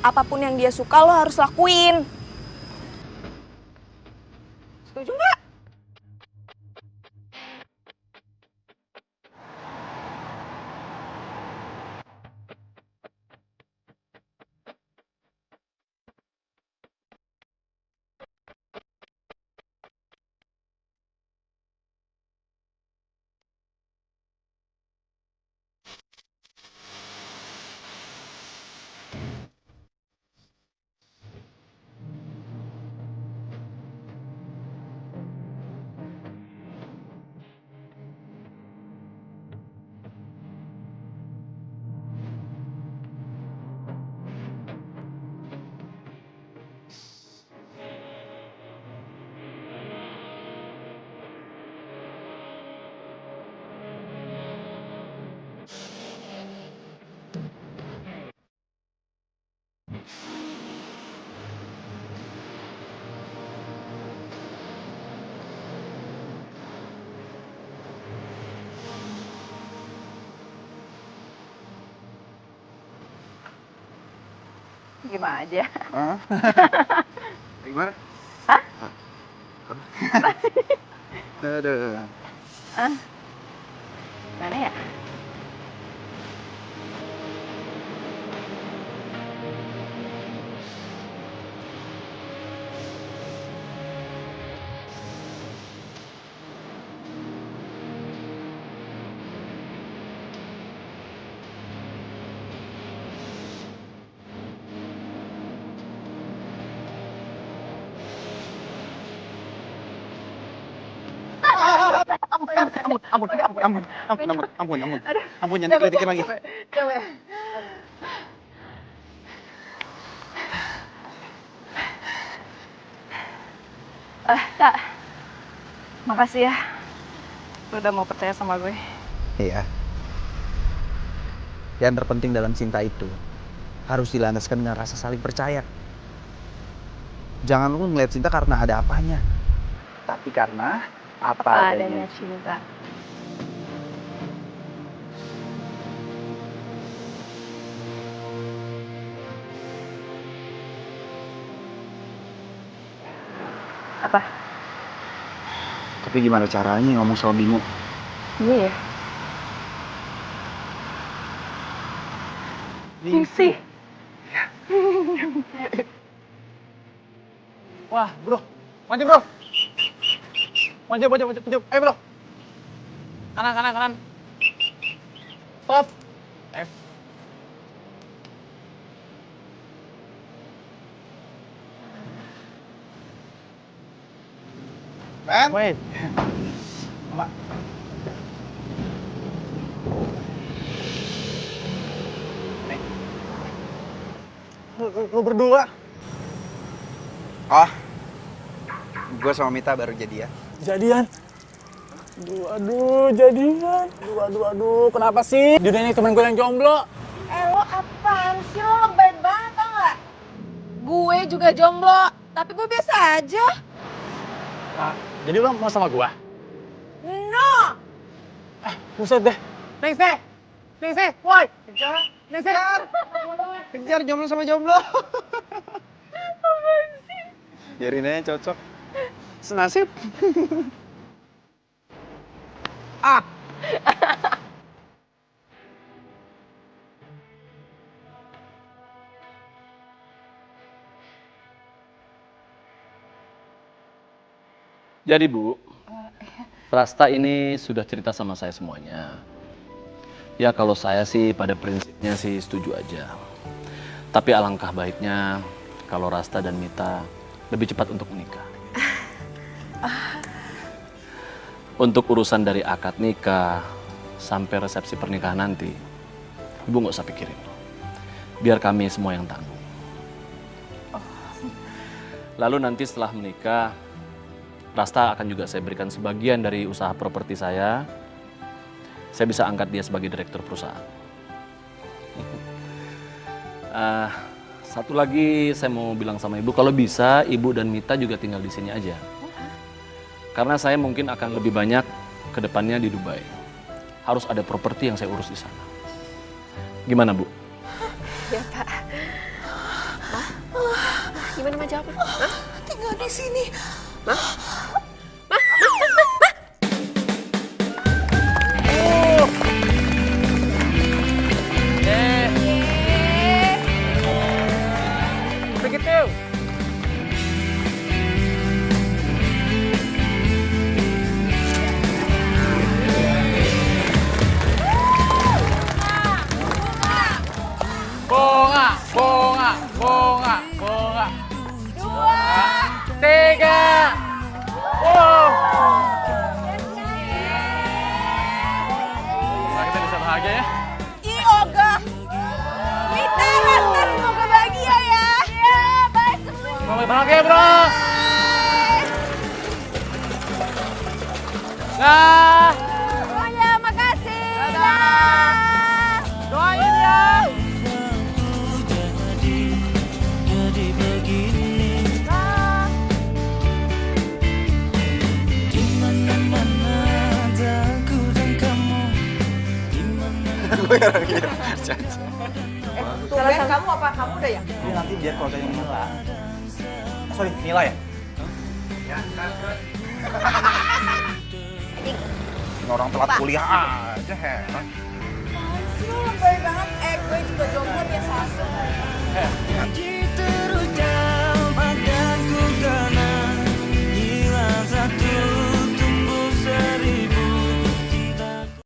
Speaker 11: Apapun yang dia suka lo harus lakuin. Setuju nggak?
Speaker 1: Gimana aja?
Speaker 6: Hah? Gimana?
Speaker 1: Hah?
Speaker 6: Aduh.
Speaker 1: Hah? Mana ya?
Speaker 6: Ampun, jangan dikritik lagi.
Speaker 1: Kak, makasih ya. Lu udah mau percaya sama gue.
Speaker 6: Iya. Yang terpenting dalam cinta itu harus dilandaskan dengan rasa saling percaya. Jangan lu ngeliat cinta karena ada apanya, tapi karena apa adanya
Speaker 1: cinta. Apa?
Speaker 6: Tapi gimana caranya ngomong sama Bimo?
Speaker 1: Iya ya. Misi.
Speaker 3: Wah, bro. Maju, bro. Maju. Ayo, bro. Kanan. Stop.
Speaker 6: Ben?
Speaker 3: Wait. Lu berdua?
Speaker 6: Oh, gue sama Mita baru jadian.
Speaker 3: Jadian? Aduh, jadian. Aduh, kenapa sih? Di dunia ini temen gue yang jomblo.
Speaker 11: Lo apaan sih? Lo lebay banget tau gak? Gue juga jomblo, tapi gue biasa aja.
Speaker 3: Nah, jadi lo mau sama gue?
Speaker 11: No!
Speaker 3: Buset deh.
Speaker 11: Ningsih, woi!
Speaker 6: Kejar jomblo sama jomblo. Biarin aja cocok. Senasib. Ah!
Speaker 7: Jadi Bu, Rasta ini sudah cerita sama saya semuanya. Ya kalau saya sih pada prinsipnya sih setuju aja. Tapi alangkah baiknya kalau Rasta dan Mita lebih cepat untuk menikah. Untuk urusan dari akad nikah sampai resepsi pernikahan nanti, Ibu nggak usah pikirin. Biar kami semua yang tanggung. Lalu nanti setelah menikah, Rasta akan juga saya berikan sebagian dari usaha properti saya. Saya bisa angkat dia sebagai direktur perusahaan. Satu lagi saya mau bilang sama Ibu, kalau bisa Ibu dan Mita juga tinggal di sini aja. Karena saya mungkin akan lebih banyak ke depannya di Dubai. Harus ada properti yang saya urus di sana. Gimana Bu?
Speaker 5: Ya Pak. Hah? Gimana mau jawab? Hah?
Speaker 11: Tinggal di sini.
Speaker 5: Hah?
Speaker 3: Begitu. Bunga. 2, 3. Wow. Nah, kita bisa bahagia ya.
Speaker 11: Ih, Oga. Mita, Rasta, semoga bahagia ya. Iya, bye semua.
Speaker 3: Semoga bahagia, bro. Nah.
Speaker 11: Semuanya, makasih.
Speaker 3: Dadah. Doain ya.
Speaker 12: Jadi begini, di mana-mana ada aku dan kamu. Di mana?
Speaker 6: Gue orang gitu.
Speaker 13: Tumben kamu apa? Kamu udah ya?
Speaker 3: Ini nanti biar keluarganya Mila. Sorry, Mila ya? Ya, ini orang telat kuliah aja, heran.
Speaker 11: Lu lebay banget, gue juga jomblo biasa aja.